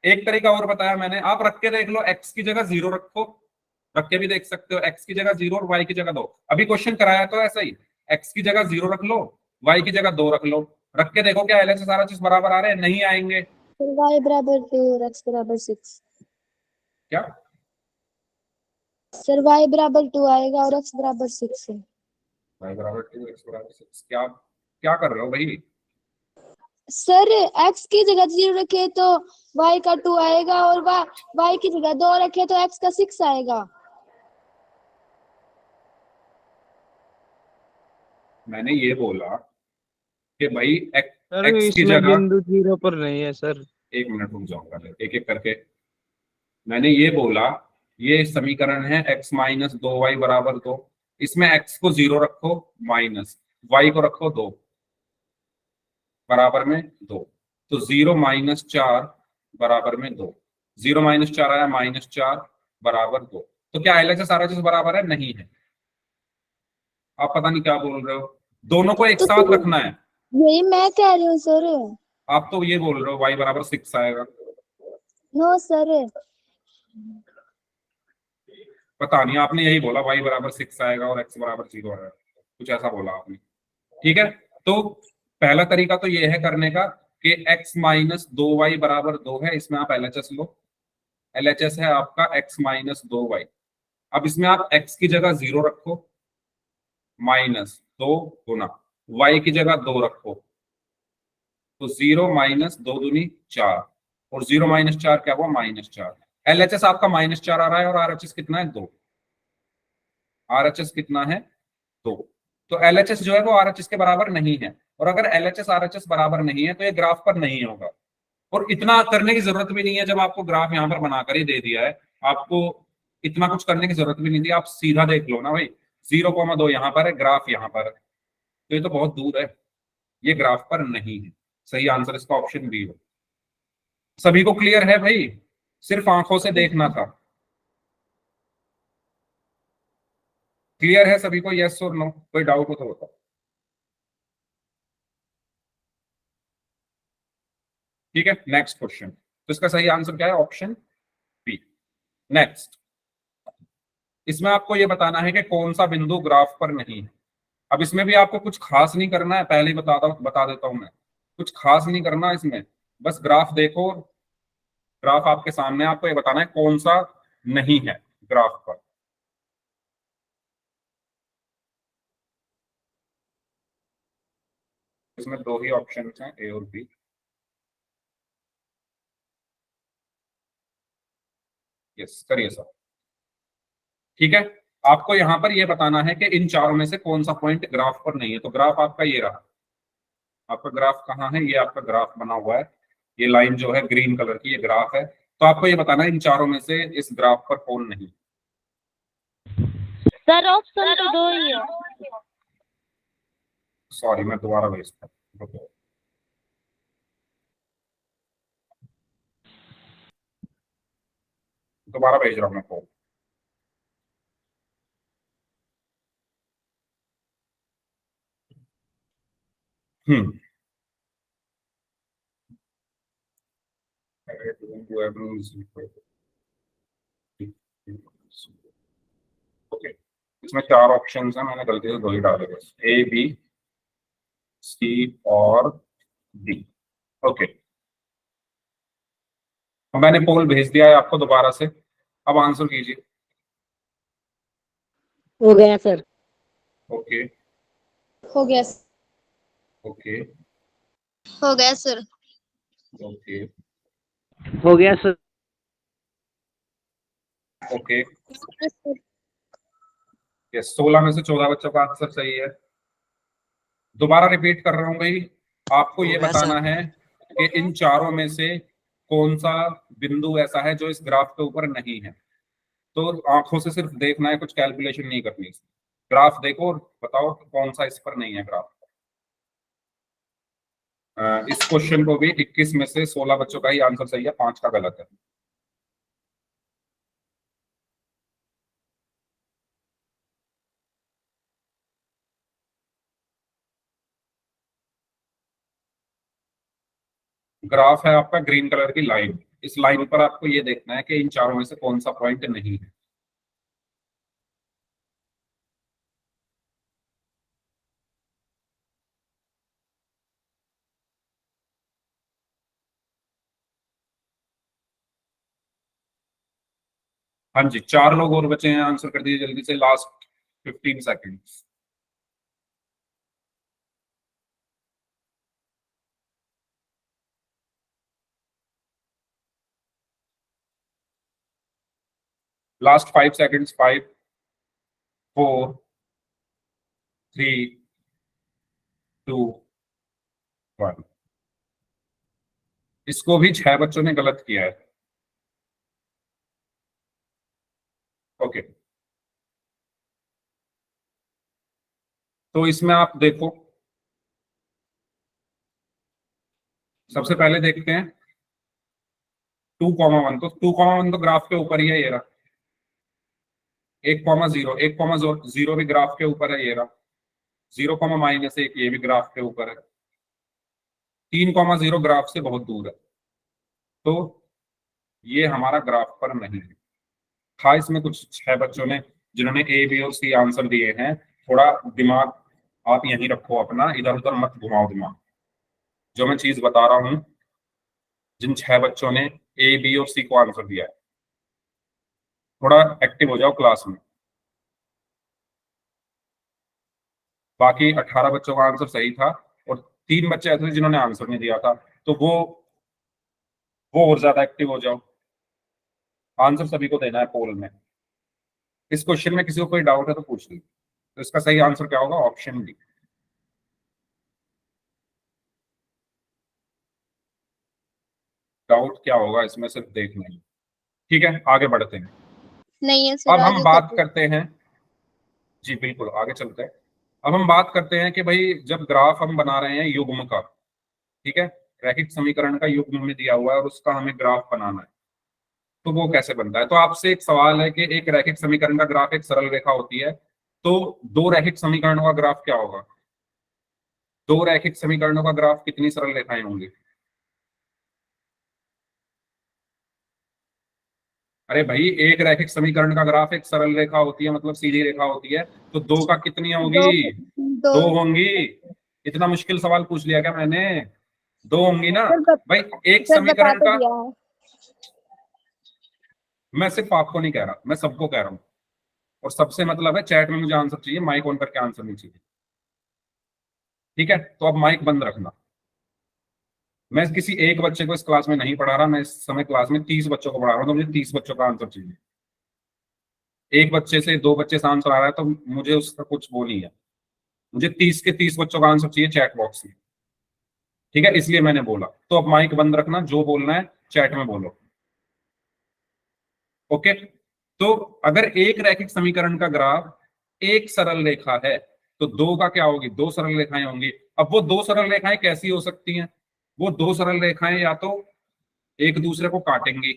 एक तरीका और बताया मैंने, आप रख के देख लो, एक्स की जगह 0 रखो, रख के भी देख सकते हो, एक्स की जगह 0 और वाई की जगह 2। अभी क्वेश्चन कराया तो ऐसा ही, एक्स की जगह 0 रख लो, वाई की जगह 2 रख लो, रख के देखो क्या एलएचएस आरएचएस बराबर आ रहे हैं, नहीं आएंगे। फिर y बराबर 2 और x बराबर 6। क्या? सर y बराबर 2 आएगा और x बराबर 6 है। वाई बराबर 2 एक्स बराबर 6, क्या क्या कर रहे हो भाई? सर x की जगह 0 रखे तो y का 2 आएगा और y की जगह 2 रखे तो x का 6 आएगा। मैंने ये बोला कि भाई सर एक्स की इसमें जगह, बिंदु 0 पर नहीं है सर। एक मिनट रुक जाऊंगा, एक एक करके। मैंने ये बोला, ये समीकरण है x-2y बराबर 2, इसमें x को 0 रखो माइनस, y को रखो 2 बराबर में 2, तो 0-4 बराबर में 2, 0-4 आया -4 बराबर 2। तो क्या एलएचएस आरएचएस बराबर है? नहीं है। आप पता नहीं क्या बोल रहे हो, दोनों को एक तो साथ रखना है। यही मैं कह रही हूँ सर। आप तो ये बोल रहे हो y बराबर 6 आएगा। नो सर, पता नहीं, आपने यही बोला y बराबर 6 आएगा और x बराबर 0 आएगा, कुछ ऐसा बोला आपने। ठीक है, तो पहला तरीका तो ये है करने का कि x-2y बराबर 2 है, इसमें आप एलएचएस लो, एलएचएस है आपका x-2y। अब इसमें आप x की जगह 0 रखो, -2 गुना y की जगह 2 रखो, तो 0 - 2 दूनी 4, और 0 - 4 क्या हुआ? -4। एलएचएस आपका -4 आ रहा है और आरएचएस कितना है? 2। आरएचएस कितना है? 2। तो एलएचएस जो है वो आरएचएस के बराबर नहीं है, और अगर एलएचएस आरएचएस बराबर नहीं है तो ये ग्राफ पर नहीं होगा। और इतना करने की जरूरत भी नहीं है, जब आपको ग्राफ यहाँ पर बनाकर ही दे दिया है, आपको इतना कुछ करने की जरूरत भी नहीं थी, आप सीधा देख लो ना भाई, 0,2 यहाँ पर है, ग्राफ यहाँ पर है, तो ये तो बहुत दूर है, ये ग्राफ पर नहीं है। सही आंसर इसका ऑप्शन बी हो। सभी को क्लियर है भाई? सिर्फ आंखों से देखना था। क्लियर है सभी को? यस और नो? कोई डाउट हो तो बताओ। ठीक है, नेक्स्ट क्वेश्चन। तो इसका सही आंसर क्या है? Option B. नेक्स्ट, इसमें आपको ये बताना है कि कौन सा बिंदु ग्राफ पर नहीं है। अब इसमें भी आपको कुछ खास नहीं करना है, पहले ही बता देता हूं मैं, कुछ खास नहीं करना इसमें, बस ग्राफ देखो, ग्राफ आपके सामने, आपको ये बताना है कौन सा नहीं है ग्राफ पर। इसमें दो ही ऑप्शन हैं, ए और बी। यस, करिए सर। ठीक है, आपको यहां पर यह बताना है कि इन चारों में से कौन सा पॉइंट ग्राफ पर नहीं है। तो ग्राफ आपका ये रहा, आपका ग्राफ कहाँ है? ये आपका ग्राफ बना हुआ है, ये लाइन जो है ग्रीन कलर की, ये ग्राफ है। तो आपको ये बताना है इन चारों में से इस ग्राफ पर कौन नहीं। सर ऑप्शन तो दो ही है। सॉरी, मैं दोबारा भेजता हूं, दोबारा भेज रहा हूं मैं को। हम्म ओके, इसमें चार ऑप्शंस हैं, मैंने गलती से दो ही डाले बस, ए बी सी और डी। ओके, तो मैंने पोल भेज दिया है आपको दोबारा से, अब आंसर कीजिए। हो गया सर। ओके, हो गया। ओके हो गया सर। ओके हो गया सर। ओके। यस, 16 में से 14 बच्चों का आंसर सही है। दोबारा रिपीट कर रहा हूँ भाई, आपको ये बताना है कि इन चारों में से कौन सा बिंदु ऐसा है जो इस ग्राफ के ऊपर नहीं है। तो आंखों से सिर्फ देखना है, कुछ कैलकुलेशन नहीं करनी। ग्राफ देखो और बताओ कि कौन सा इस पर नहीं है ग्राफ। इस क्वेश्चन को भी 21 में से 16 बच्चों का ही आंसर सही है, 5 का गलत है। ग्राफ है आपका ग्रीन कलर की लाइन, इस लाइन पर आपको ये देखना है कि इन चारों में से कौन सा पॉइंट नहीं है। हाँ जी, 4 लोग और बचे हैं, आंसर कर दीजिए जल्दी से, लास्ट 15 सेकेंड्स। Last 5 seconds, 5 4 3 2 1। इसको भी 6 बच्चों ने गलत किया है। ओके, तो इसमें आप देखो, सबसे पहले देखते हैं 2,1। तो 2,1 तो ग्राफ के ऊपर ही है, ये रहा। 1,0, 1,0 भी ग्राफ के ऊपर है, ये रहा। 0,-1 ये भी ग्राफ के ऊपर है। 3,0 ग्राफ से बहुत दूर है, तो ये हमारा ग्राफ पर नहीं है। था इसमें कुछ 6 बच्चों ने जिन्होंने ए बी और सी आंसर दिए हैं। थोड़ा दिमाग आप यहीं रखो अपना, इधर उधर मत घुमाओ दिमाग। जो मैं चीज बता रहा हूं, जिन 6 बच्चों ने ए बी और सी को आंसर दिया है, थोड़ा एक्टिव हो जाओ क्लास में। बाकी 18 बच्चों का आंसर सही था, और 3 बच्चे ऐसे थे जिन्होंने आंसर नहीं दिया था, तो वो और ज्यादा एक्टिव हो जाओ। आंसर सभी को देना है पोल में। इस क्वेश्चन में किसी को कोई डाउट है तो पूछ लीजिए। तो इसका सही आंसर क्या होगा? Option D. डाउट क्या होगा इसमें, सिर्फ देखना है। ठीक है, आगे बढ़ते हैं। नहीं है सर, अब हम आगे बात कर। करते हैं, जी बिल्कुल आगे चलते हैं। अब हम बात करते हैं कि भाई जब ग्राफ हम बना रहे हैं युग्म का, ठीक है, रैखिक समीकरण का युग्म में दिया हुआ है और उसका हमें ग्राफ बनाना है, तो वो कैसे बनता है? तो आपसे एक सवाल है कि एक रैखिक समीकरण का ग्राफ एक सरल रेखा होती है, तो दो रैखिक समीकरणों का ग्राफ क्या होगा? दो रैखिक समीकरणों का ग्राफ कितनी सरल रेखाएं होंगी? अरे भाई, एक रैखिक समीकरण का ग्राफ एक सरल रेखा होती है, मतलब सीधी रेखा होती है, तो दो का कितनी दो होगी? दो। दो होंगी। इतना मुश्किल सवाल पूछ लिया क्या मैंने? दो होंगी ना सर भाई। एक सर बता समीकरण तो का, दिया है। मैं सिर्फ आपको नहीं कह रहा, मैं सबको कह रहा हूँ। और सबसे मतलब है, चैट में मुझे आंसर चाहिए, माइक ऑन करके आंसर नहीं चाहिए। ठीक है, तो अब माइक बंद रखना। मैं किसी एक बच्चे को इस क्लास में नहीं पढ़ा रहा, मैं इस समय क्लास में 30 बच्चों को पढ़ा रहा हूँ, तो मुझे 30 बच्चों का आंसर चाहिए। एक बच्चे से, दो बच्चे से आंसर आ रहा है तो मुझे उसका कुछ वो नहीं है। मुझे 30 के 30 बच्चों का आंसर चाहिए चैट बॉक्स में। ठीक है, इसलिए मैंने बोला। तो अब माइक बंद रखना, जो बोलना है चैट में बोलो। ओके, तो अगर एक रैखिक समीकरण का ग्राफ एक सरल रेखा है, तो दो का क्या होगी? दो सरल रेखाएं होंगी। अब वो दो सरल रेखाएं कैसी हो सकती हैं? वो दो सरल रेखाएं या तो एक दूसरे को काटेंगी,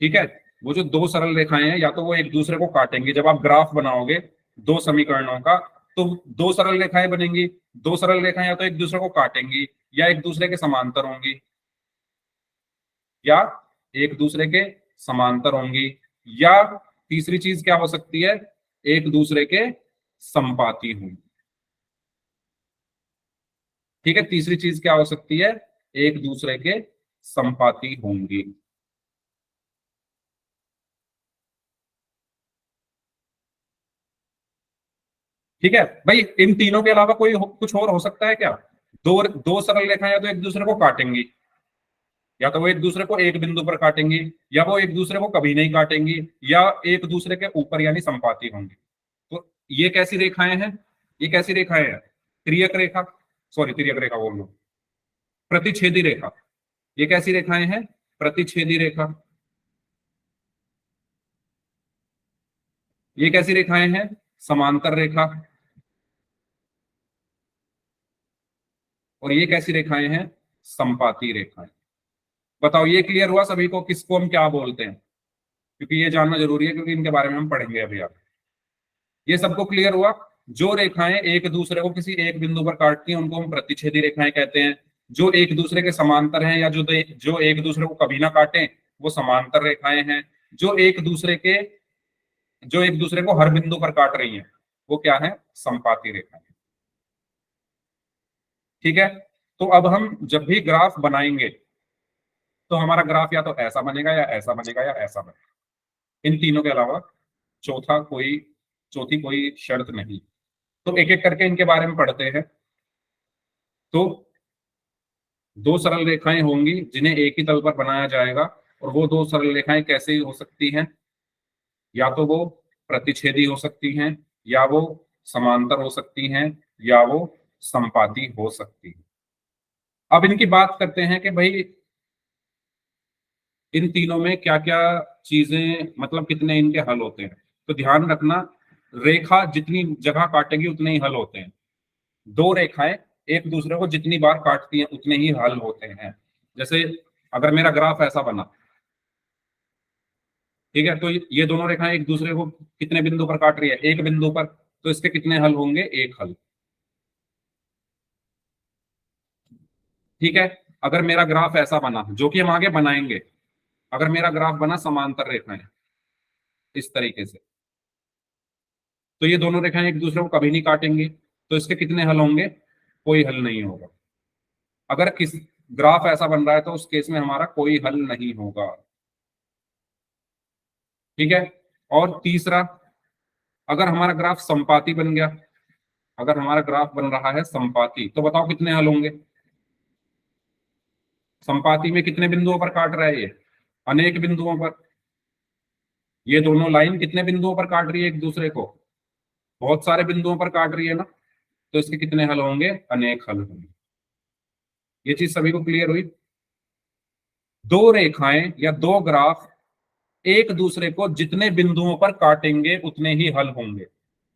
ठीक है, वो जो दो सरल रेखाएं हैं या तो वो एक दूसरे को काटेंगे। जब आप ग्राफ बनाओगे दो समीकरणों का, तो दो सरल रेखाएं बनेंगी। दो सरल रेखाएं या तो एक दूसरे को काटेंगी, या एक दूसरे के समांतर होंगी, या एक दूसरे के समांतर होंगी, या तीसरी चीज क्या हो सकती है? एक दूसरे के संपाती होंगी। ठीक है, तीसरी चीज क्या हो सकती है? एक दूसरे के संपाती होंगी। ठीक है भाई, इन तीनों के अलावा कोई कुछ और हो सकता है क्या? दो दो सरल रेखाएं या तो एक दूसरे को काटेंगी, या तो वो एक दूसरे को एक बिंदु पर काटेंगी, या वो एक दूसरे को कभी नहीं काटेंगी, या एक दूसरे के ऊपर यानी संपाती होंगी। तो ये कैसी रेखाएं हैं? ये कैसी रेखाएं हैं? त्रियक रेखा, सॉरी त्रियक रेखा बोल लो, प्रतिच्छेदी रेखा। ये कैसी रेखाएं हैं? प्रतिच्छेदी रेखा। ये कैसी रेखाएं हैं? समांतर रेखा। और ये कैसी रेखाएं हैं? संपाती रेखाएं। बताओ ये क्लियर हुआ सभी को, किसको हम क्या बोलते हैं? क्योंकि ये जानना जरूरी है, क्योंकि इनके बारे में हम पढ़ेंगे अभी आगे। ये सबको क्लियर हुआ? जो रेखाएं एक दूसरे को किसी एक बिंदु पर काटती हैं उनको हम प्रतिच्छेदी रेखाएं कहते हैं। जो एक दूसरे के समांतर हैं या जो एक दूसरे को कभी ना काटें वो समांतर रेखाएं हैं। जो एक दूसरे को हर बिंदु पर काट रही हैं वो क्या है? संपाती रेखाएं। ठीक है, तो अब हम जब भी ग्राफ बनाएंगे तो हमारा ग्राफ या तो ऐसा बनेगा या ऐसा बनेगा या ऐसा बनेगा, इन तीनों के अलावा चौथी कोई शर्त नहीं। तो एक एक करके इनके बारे में पढ़ते हैं। तो दो सरल रेखाएं होंगी जिन्हें एक ही तल पर बनाया जाएगा, और वो दो सरल रेखाएं कैसे हो सकती हैं? या तो वो प्रतिच्छेदी हो सकती हैं, या वो समांतर हो सकती हैं, या वो संपाती हो सकती हैं। अब इनकी बात करते हैं कि भाई इन तीनों में क्या क्या चीजें, मतलब कितने इनके हल होते हैं। तो ध्यान रखना, रेखा जितनी जगह काटेगी उतने ही हल होते हैं। दो रेखाएं एक दूसरे को जितनी बार काटती हैं उतने ही हल होते हैं। जैसे अगर मेरा ग्राफ ऐसा बना, ठीक है, तो ये दोनों रेखाएं एक दूसरे को कितने बिंदु पर काट रही है? एक बिंदु पर। तो इसके कितने हल होंगे? एक हल। ठीक है, अगर मेरा ग्राफ ऐसा बना, जो कि हम आगे बनाएंगे, अगर मेरा ग्राफ बना समांतर रेखाएं इस तरीके से, तो ये दोनों रेखाएं एक दूसरे को कभी नहीं काटेंगी, तो इसके कितने हल होंगे? कोई हल नहीं होगा। अगर किस ग्राफ ऐसा बन रहा है तो उस केस में हमारा कोई हल नहीं होगा। ठीक है, और तीसरा, अगर हमारा ग्राफ संपाती बन गया, अगर हमारा ग्राफ बन रहा है संपाती, तो बताओ कितने हल होंगे? संपाती में कितने बिंदुओं पर काट रहा है ये? अनेक बिंदुओं पर। ये दोनों लाइन कितने बिंदुओं पर काट रही है एक दूसरे को? बहुत सारे बिंदुओं पर काट रही है ना, तो इसके कितने हल होंगे? अनेक हल होंगे। ये चीज सभी को क्लियर हुई? दो रेखाएं या दो ग्राफ एक दूसरे को जितने बिंदुओं पर काटेंगे उतने ही हल होंगे।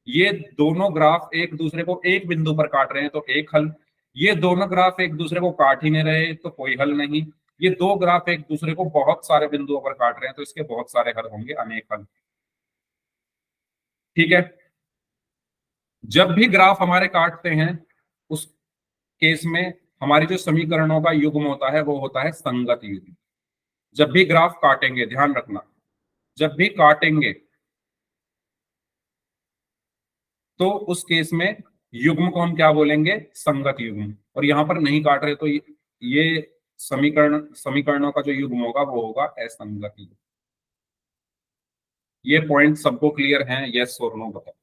ये दोनों ग्राफ एक दूसरे को एक बिंदु पर काट रहे हैं तो एक हल। ये दोनों ग्राफ एक दूसरे को काट ही नहीं रहे तो कोई हल नहीं। ये दो ग्राफ एक दूसरे को बहुत सारे बिंदुओं पर काट रहे हैं तो इसके बहुत सारे हल होंगे, अनेक हल। ठीक है, जब भी ग्राफ हमारे काटते हैं उस केस में हमारी जो समीकरणों का युग्म होता है वो होता है संगत युग्म। जब भी ग्राफ काटेंगे, ध्यान रखना, जब भी काटेंगे तो उस केस में युग्म को हम क्या बोलेंगे? संगत युग्म। और यहां पर नहीं काट रहे तो ये समीकरणों का जो युग्म होगा वो होगा असंगत युग्म। ये पॉइंट सबको क्लियर हैं? यस और नो बताओ।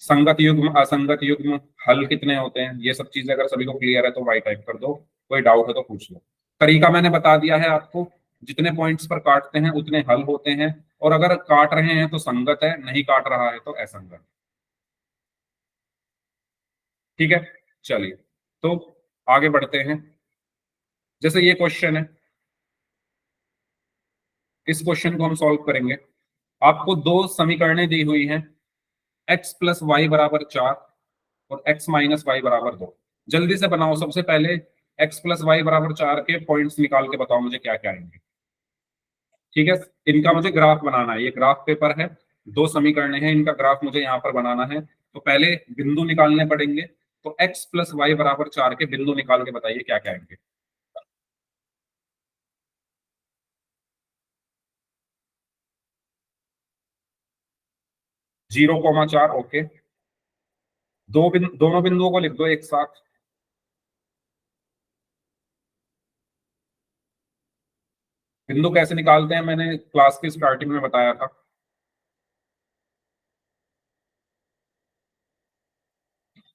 संगत युग्म, असंगत युग्म, हल कितने होते हैं, ये सब चीजें अगर सभी को क्लियर है तो वाई टाइप कर दो। कोई डाउट है तो पूछ लो। तरीका मैंने बता दिया है आपको, जितने पॉइंट्स पर काटते हैं उतने हल होते हैं, और अगर काट रहे हैं तो संगत है, नहीं काट रहा है तो असंगत। ठीक है, चलिए तो आगे बढ़ते हैं। जैसे ये क्वेश्चन है, इस क्वेश्चन को हम सॉल्व करेंगे। आपको दो समीकरणें दी हुई हैं, x प्लस वाई बराबर 4 और x माइनस वाई बराबर 2। जल्दी से बनाओ। सबसे पहले x प्लस वाई बराबर 4 के पॉइंट्स निकाल के बताओ मुझे क्या क्या आएंगे। ठीक है, इनका मुझे ग्राफ बनाना है। ये ग्राफ पेपर है, दो समीकरण है, इनका ग्राफ मुझे यहाँ पर बनाना है। तो पहले बिंदु निकालने पड़ेंगे। तो x प्लस वाई बराबर 4 के बिंदु निकाल के बताइए क्या क्या आएंगे। 0,4। ओके, दोनों बिंदुओं को लिख दो एक साथ। बिंदु कैसे निकालते हैं मैंने क्लास की स्टार्टिंग में बताया था।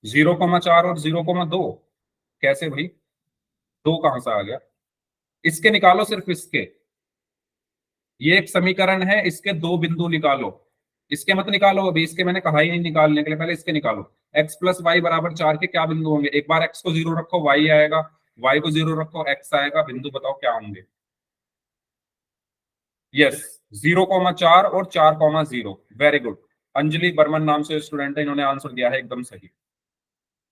0,4 और 0,2 कैसे भाई, दो कहां से आ गया? इसके निकालो, सिर्फ इसके। ये एक समीकरण है, इसके दो बिंदु निकालो। इसके मत निकालो अभी, इसके मैंने कहा ही नहीं निकालने के लिए, पहले इसके निकालो। x प्लस वाई बराबर 4 के क्या बिंदु होंगे? एक बार x को 0 रखो y आएगा, y को 0 रखो x आएगा। बिंदु बताओ क्या होंगे? यस, 0,4 और 4,0। Very good. अंजलि बर्मन नाम से स्टूडेंट है, इन्होंने आंसर दिया है एकदम सही।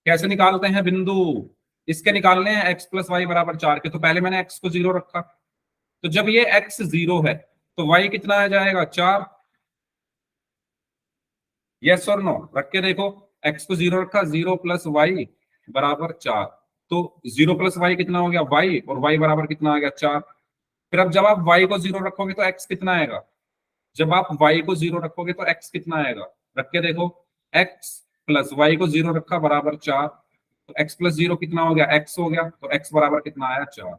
कैसे निकालते हैं बिंदु? इसके निकालने हैं x प्लस वाई बराबर 4 के, तो पहले मैंने x को 0 रखा, तो जब ये x 0 है तो y कितना आ जाएगा? 4। यस और नो? रख के देखो, x को 0 रखा, 0 प्लस वाई बराबर 4, तो 0 प्लस वाई कितना हो गया? y, और y बराबर कितना आ गया? 4। फिर अब जब आप y को 0 रखोगे तो x कितना आएगा? जब आप y को 0 रखोगे तो x कितना आएगा? रख के देखो, x प्लस वाई को 0 रखा बराबर 4, तो x प्लस 0 कितना हो गया? x हो गया, तो x बराबर कितना आया? 4।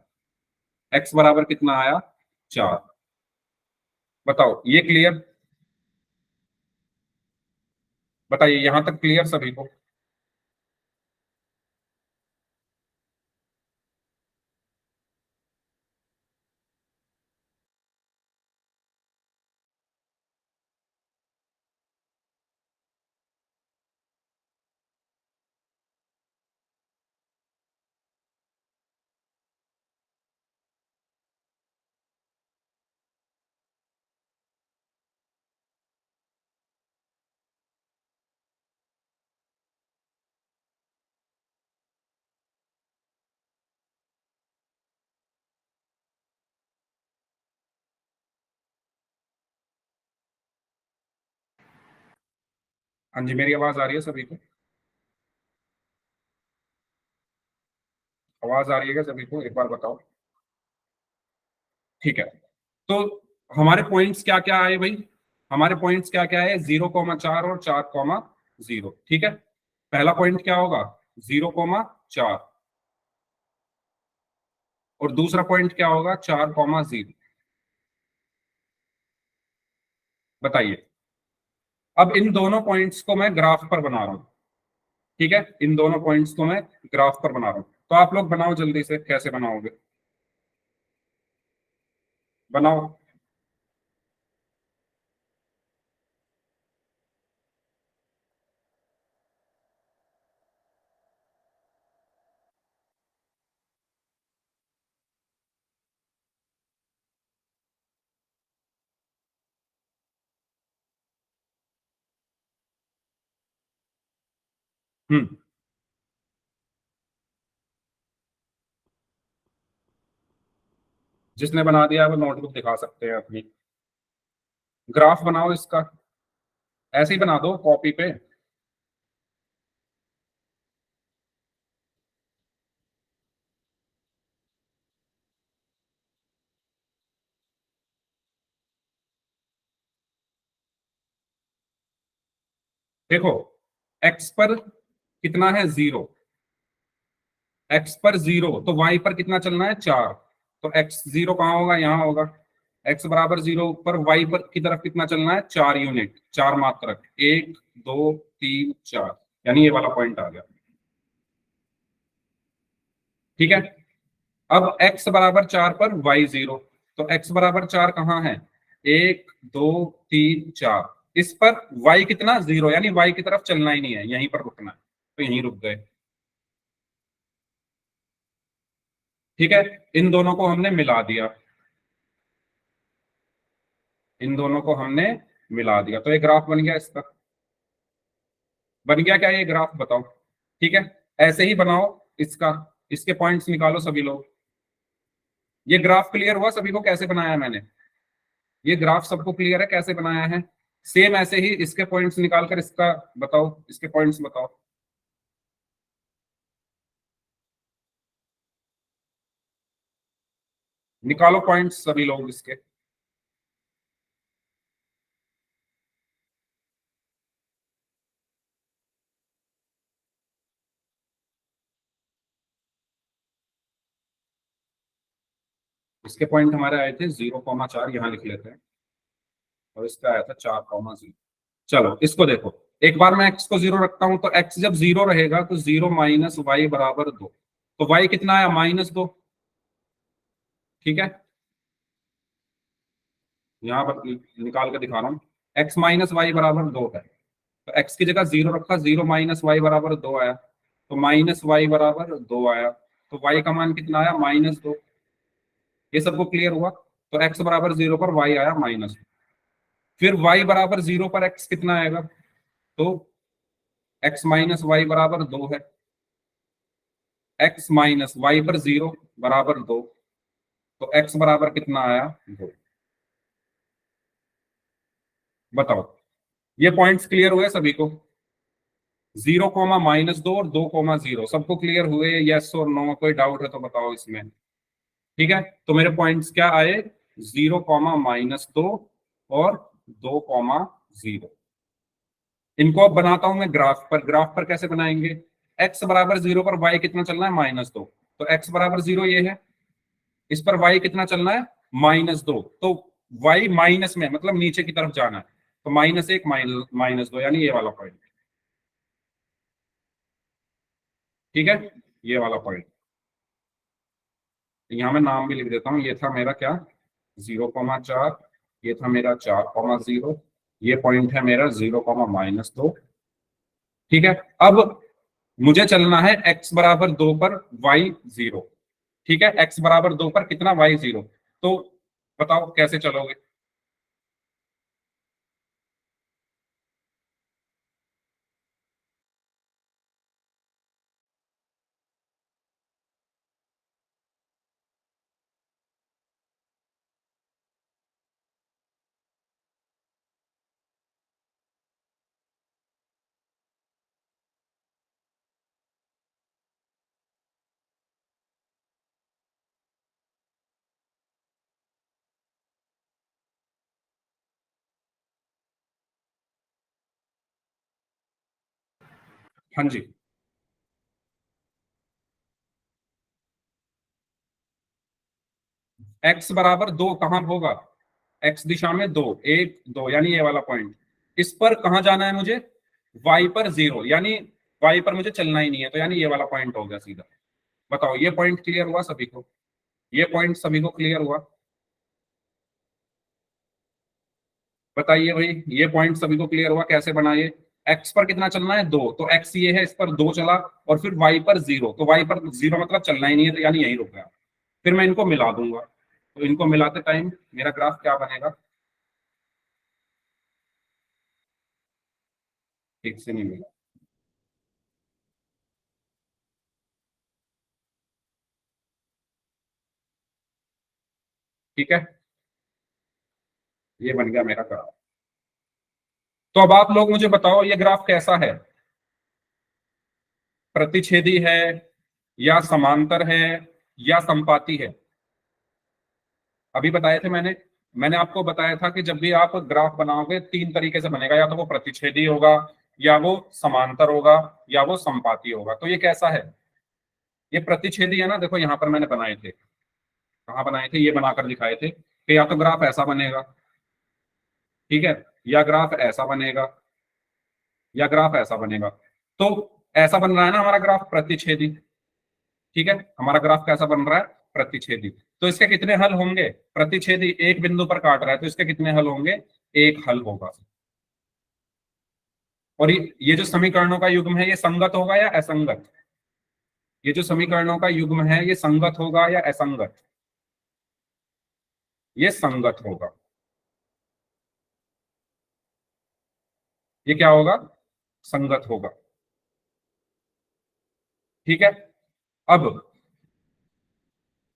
x बराबर कितना आया? 4। बताओ, ये क्लियर? बताइए, यहां तक क्लियर सभी को? हाँ जी, मेरी आवाज आ रही है सभी को? आवाज आ रही है क्या सभी को? एक बार बताओ। ठीक है, तो हमारे पॉइंट्स क्या क्या आए भाई? हमारे पॉइंट्स क्या क्या है? 0,4 और 4,0। ठीक है, पहला पॉइंट क्या होगा? 0,4, और दूसरा पॉइंट क्या होगा? 4,0। बताइए। अब इन दोनों पॉइंट्स को मैं ग्राफ पर बना रहा हूं। ठीक है, इन दोनों पॉइंट्स को मैं ग्राफ पर बना रहा हूं, तो आप लोग बनाओ जल्दी से, कैसे बनाओगे? बनाओ। हम्म। जिसने बना दिया है वो नोटबुक दिखा सकते हैं अपनी। ग्राफ बनाओ इसका, ऐसे ही बना दो कॉपी पे। देखो, x पर कितना है? 0। x पर 0, तो y पर कितना चलना है? 4। तो x 0 कहाँ होगा? यहाँ होगा। x बराबर 0 पर y पर की तरफ कितना चलना है? 4 यूनिट, 4 मात्रक, 1 2 3 4, यानी ये वाला पॉइंट आ गया। ठीक है, अब x बराबर 4 पर y 0, तो x बराबर 4 कहाँ है? 1 2 3 4। इस पर y कितना? 0, यानी y की तरफ चलना ही नहीं है, यहीं पर रुकना है, तो यहीं रुक गए। ठीक है, इन दोनों को हमने मिला दिया, इन दोनों को हमने मिला दिया, तो ये ग्राफ बन गया इसका। बन गया क्या ये ग्राफ? बताओ। ठीक है, ऐसे ही बनाओ इसका, इसके पॉइंट्स निकालो सभी लोग। ये ग्राफ क्लियर हुआ सभी को कैसे बनाया है मैंने? ये ग्राफ सबको क्लियर है कैसे बनाया है? सेम ऐसे ही इसके पॉइंट्स निकाल कर इसका बताओ, इसके पॉइंट्स बताओ। निकालो पॉइंट्स सभी लोग इसके। इसके पॉइंट हमारे आए थे 0,4, यहाँ लिख लेते हैं, और इसका आया था 4,0। चलो इसको देखो, एक बार मैं x को 0 रखता हूं तो x जब 0 रहेगा तो 0 माइनस वाई बराबर 2, तो y कितना आया -2। ठीक है, यहां पर निकाल के दिखा रहा हूं, x माइनस वाई बराबर 2 है, तो x की जगह 0 रखा, 0 माइनस वाई बराबर 2 आया, तो माइनस वाई बराबर 2 आया, तो y का मान कितना आया -2। ये सबको क्लियर हुआ, तो x बराबर 0 पर y आया -2। फिर y बराबर 0 पर x कितना आएगा, तो x माइनस वाई बराबर 2 है, x माइनस वाई पर 0 बराबर 2, तो x बराबर कितना आया 2। बताओ, ये पॉइंट्स क्लियर हुए सभी को? 0 कोमा -2 और 2 कोमा 0 सबको क्लियर हुए? यस और नो, कोई डाउट है तो बताओ इसमें। ठीक है, तो मेरे पॉइंट्स क्या आए, 0 कोमा -2 और 2 कोमा 0। इनको अब बनाता हूं मैं ग्राफ पर। ग्राफ पर कैसे बनाएंगे, x बराबर 0 पर y कितना चलना है -2, तो x बराबर 0 ये है, इस पर y कितना चलना है -2, तो y माइनस में मतलब नीचे की तरफ जाना है, तो -1 -2 यानी ये वाला पॉइंट। ठीक है, ये वाला पॉइंट, यहां मैं नाम भी लिख देता हूं, ये था मेरा क्या 0,4, ये था मेरा 4,0, ये पॉइंट है मेरा 0,-2। ठीक है, अब मुझे चलना है x बराबर 2 पर y 0। ठीक है, x बराबर 2 पर कितना y 0, तो बताओ कैसे चलोगे। हाँ जी, x बराबर 2 कहां होगा, x दिशा में 2, 1 2 यानी ये वाला पॉइंट, इस पर कहां जाना है मुझे, y पर 0, यानी y पर मुझे चलना ही नहीं है, तो यानी ये वाला पॉइंट हो गया सीधा। बताओ, ये पॉइंट क्लियर हुआ सभी को? ये पॉइंट सभी को क्लियर हुआ? बताइए भाई, ये पॉइंट सभी को क्लियर हुआ? कैसे बनाइए, x पर कितना चलना है 2, तो x ये है, इस पर 2 चला, और फिर y पर 0, तो y पर 0 मतलब चलना ही नहीं है, तो यानी यही रुक गया। फिर मैं इनको मिला दूंगा, तो इनको मिलाते टाइम मेरा ग्राफ क्या बनेगा, ठीक से नहीं मिला। ठीक है, ये बन गया मेरा ग्राफ। तो अब आप लोग मुझे बताओ, ये ग्राफ कैसा है, प्रतिच्छेदी है या समांतर है या संपाती है? अभी बताए थे मैंने, मैंने आपको बताया था कि जब भी आप ग्राफ बनाओगे 3 तरीके से बनेगा, या तो वो प्रतिच्छेदी होगा, या वो समांतर होगा, या वो संपाती होगा। तो ये कैसा है, ये प्रतिच्छेदी है ना, देखो यहाँ पर मैंने बनाए थे, कहाँ बनाए थे, ये बनाकर दिखाए थे कि या तो ग्राफ ऐसा बनेगा, ठीक है, या ग्राफ ऐसा बनेगा, या ग्राफ ऐसा बनेगा। तो ऐसा बन रहा है ना हमारा ग्राफ प्रतिच्छेदी। ठीक है, हमारा ग्राफ कैसा बन रहा है, प्रतिच्छेदी। तो इसके कितने हल होंगे, प्रतिच्छेदी एक बिंदु पर काट रहा है, तो इसके कितने हल होंगे, एक हल होगा। और ये जो समीकरणों का युग्म है, ये संगत होगा या असंगत, ये जो समीकरणों का युग्म है ये संगत होगा या असंगत, ये संगत होगा। ये क्या होगा, संगत होगा। ठीक है, अब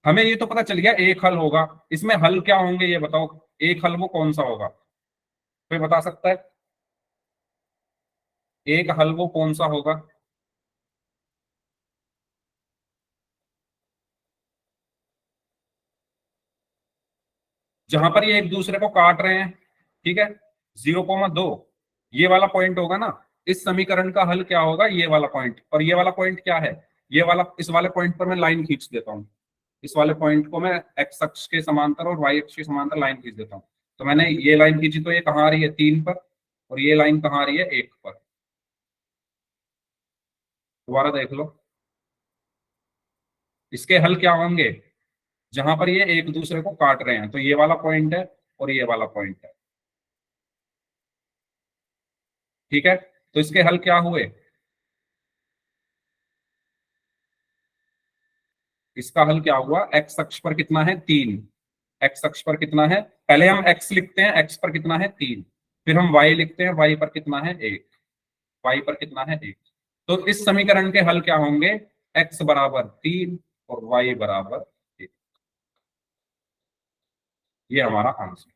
हमें ये तो पता चल गया एक हल होगा, इसमें हल क्या होंगे ये बताओ, एक हल वो कौन सा होगा, कोई बता सकता है, एक हल वो कौन सा होगा? जहां पर ये एक दूसरे को काट रहे हैं, ठीक है, 0,2 ये वाला पॉइंट होगा ना, इस समीकरण का हल क्या होगा, ये वाला पॉइंट। और ये वाला पॉइंट क्या है, ये वाला, इस वाले पॉइंट पर मैं लाइन खींच देता हूँ, इस वाले पॉइंट को मैं एक्स अक्ष के समांतर और वाई अक्ष के समांतर लाइन खींच देता हूँ। तो मैंने ये लाइन खींची, तो ये कहाँ आ रही है 3 पर, और ये लाइन कहाँ आ रही है 1 पर। दोबारा देख लो, इसके हल क्या होंगे, जहां पर ये एक दूसरे को काट रहे हैं, तो ये वाला पॉइंट है और ये वाला पॉइंट है, ठीक है। तो इसके हल क्या हुए, इसका हल क्या हुआ, एक्स अक्ष पर कितना है 3, एक्स अक्ष पर कितना है, पहले हम एक्स लिखते हैं, एक्स पर कितना है 3, फिर हम वाई लिखते हैं, वाई पर कितना है 1, वाई पर कितना है 1। तो इस समीकरण के हल क्या होंगे, एक्स बराबर 3 और वाई बराबर 1। ये हमारा आंसर।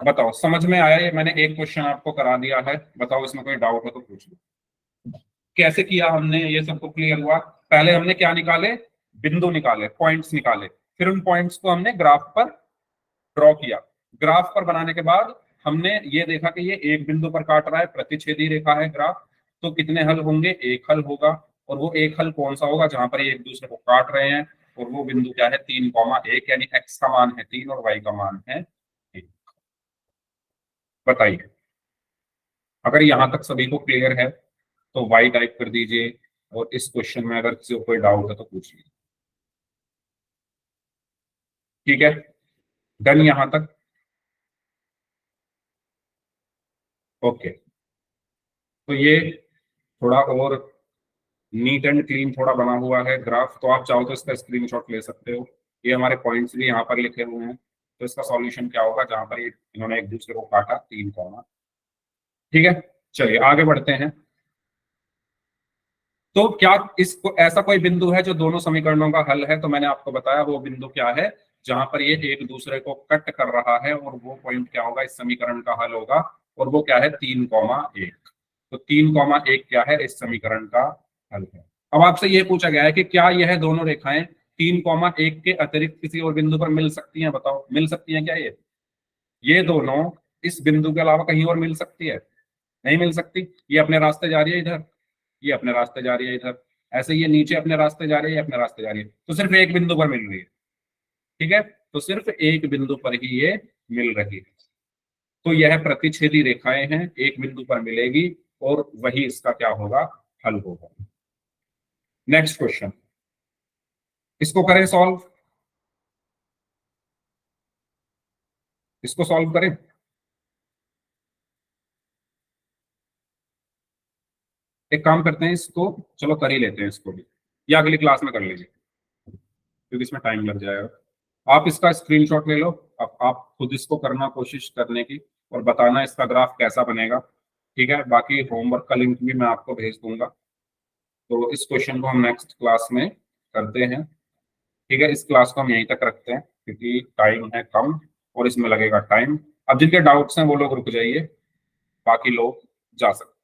बताओ समझ में आया, ये मैंने एक क्वेश्चन आपको करा दिया है, बताओ इसमें कोई डाउट हो तो पूछ लो। कैसे किया हमने, ये सबको क्लियर हुआ। पहले हमने क्या निकाले, बिंदु निकाले, पॉइंट्स निकाले, फिर उन पॉइंट्स को हमने ग्राफ पर ड्रॉ किया। ग्राफ पर बनाने के बाद हमने ये देखा कि ये एक बिंदु पर काट रहा है, प्रतिच्छेदी रेखा है ग्राफ, तो कितने हल होंगे, एक हल होगा। और वो एक हल कौन सा होगा, जहां पर ये एक दूसरे को काट रहे हैं, और वो बिंदु क्या है 3,1, यानी एक्स का मान है 3 और वाई का मान है 1। बताइए, अगर यहां तक सभी को क्लियर है तो वाई टाइप कर दीजिए, और इस क्वेश्चन में अगर किसी को कोई डाउट है तो पूछिए। ठीक है, डन यहां तक, ओके। तो ये थोड़ा और नीट एंड क्लीन थोड़ा बना हुआ है ग्राफ, तो आप चाहो तो इसका स्क्रीनशॉट ले सकते हो। ये हमारे पॉइंट्स भी यहाँ पर लिखे हुए हैं, तो इसका सॉल्यूशन क्या होगा, जहां पर ये इन्होंने एक दूसरे को काटा 3, ठीक है। चलिए आगे बढ़ते हैं। तो क्या इसको ऐसा कोई बिंदु है जो दोनों समीकरणों का हल है, तो मैंने आपको बताया वो बिंदु क्या है, जहां पर ये एक दूसरे को कट कर रहा है, और वो पॉइंट क्या होगा, इस समीकरण का हल होगा, और वो क्या है 3,1। तो 3,1 क्या है, इस समीकरण का हल है। अब आपसे ये पूछा गया है कि क्या यह दोनों रेखाएं 3,1 के अतिरिक्त किसी और बिंदु पर मिल सकती हैं, बताओ मिल सकती हैं क्या ये दोनों इस बिंदु के अलावा कहीं और मिल सकती है, नहीं मिल सकती। ये अपने रास्ते जा रही है इधर, ये अपने रास्ते जा रही है इधर, ऐसे ये नीचे अपने रास्ते जा रही है, अपने रास्ते जा रही है, तो सिर्फ एक बिंदु पर मिल रही है, ठीक है। तो सिर्फ एक बिंदु पर ही ये मिल रही है, तो यह प्रतिच्छेदी रेखाएं हैं, एक बिंदु पर मिलेगी, और वही इसका क्या होगा, हल होगा। नेक्स्ट क्वेश्चन, इसको करें सॉल्व, इसको सॉल्व करें। एक काम करते हैं, इसको चलो कर ही लेते हैं इसको भी, या अगली क्लास में कर लीजिए, क्योंकि इसमें टाइम लग जाएगा। आप इसका स्क्रीनशॉट ले लो, अब आप खुद इसको करना कोशिश करने की, और बताना इसका ग्राफ कैसा बनेगा, ठीक है। बाकी होमवर्क का लिंक भी मैं आपको भेज दूंगा। तो इस क्वेश्चन को हम नेक्स्ट क्लास में करते हैं, ठीक है। इस क्लास को हम यहीं तक रखते हैं, क्योंकि टाइम है कम और इसमें लगेगा टाइम। अब जिनके डाउट्स हैं वो लोग रुक जाइए, बाकी लोग जा सकते हैं।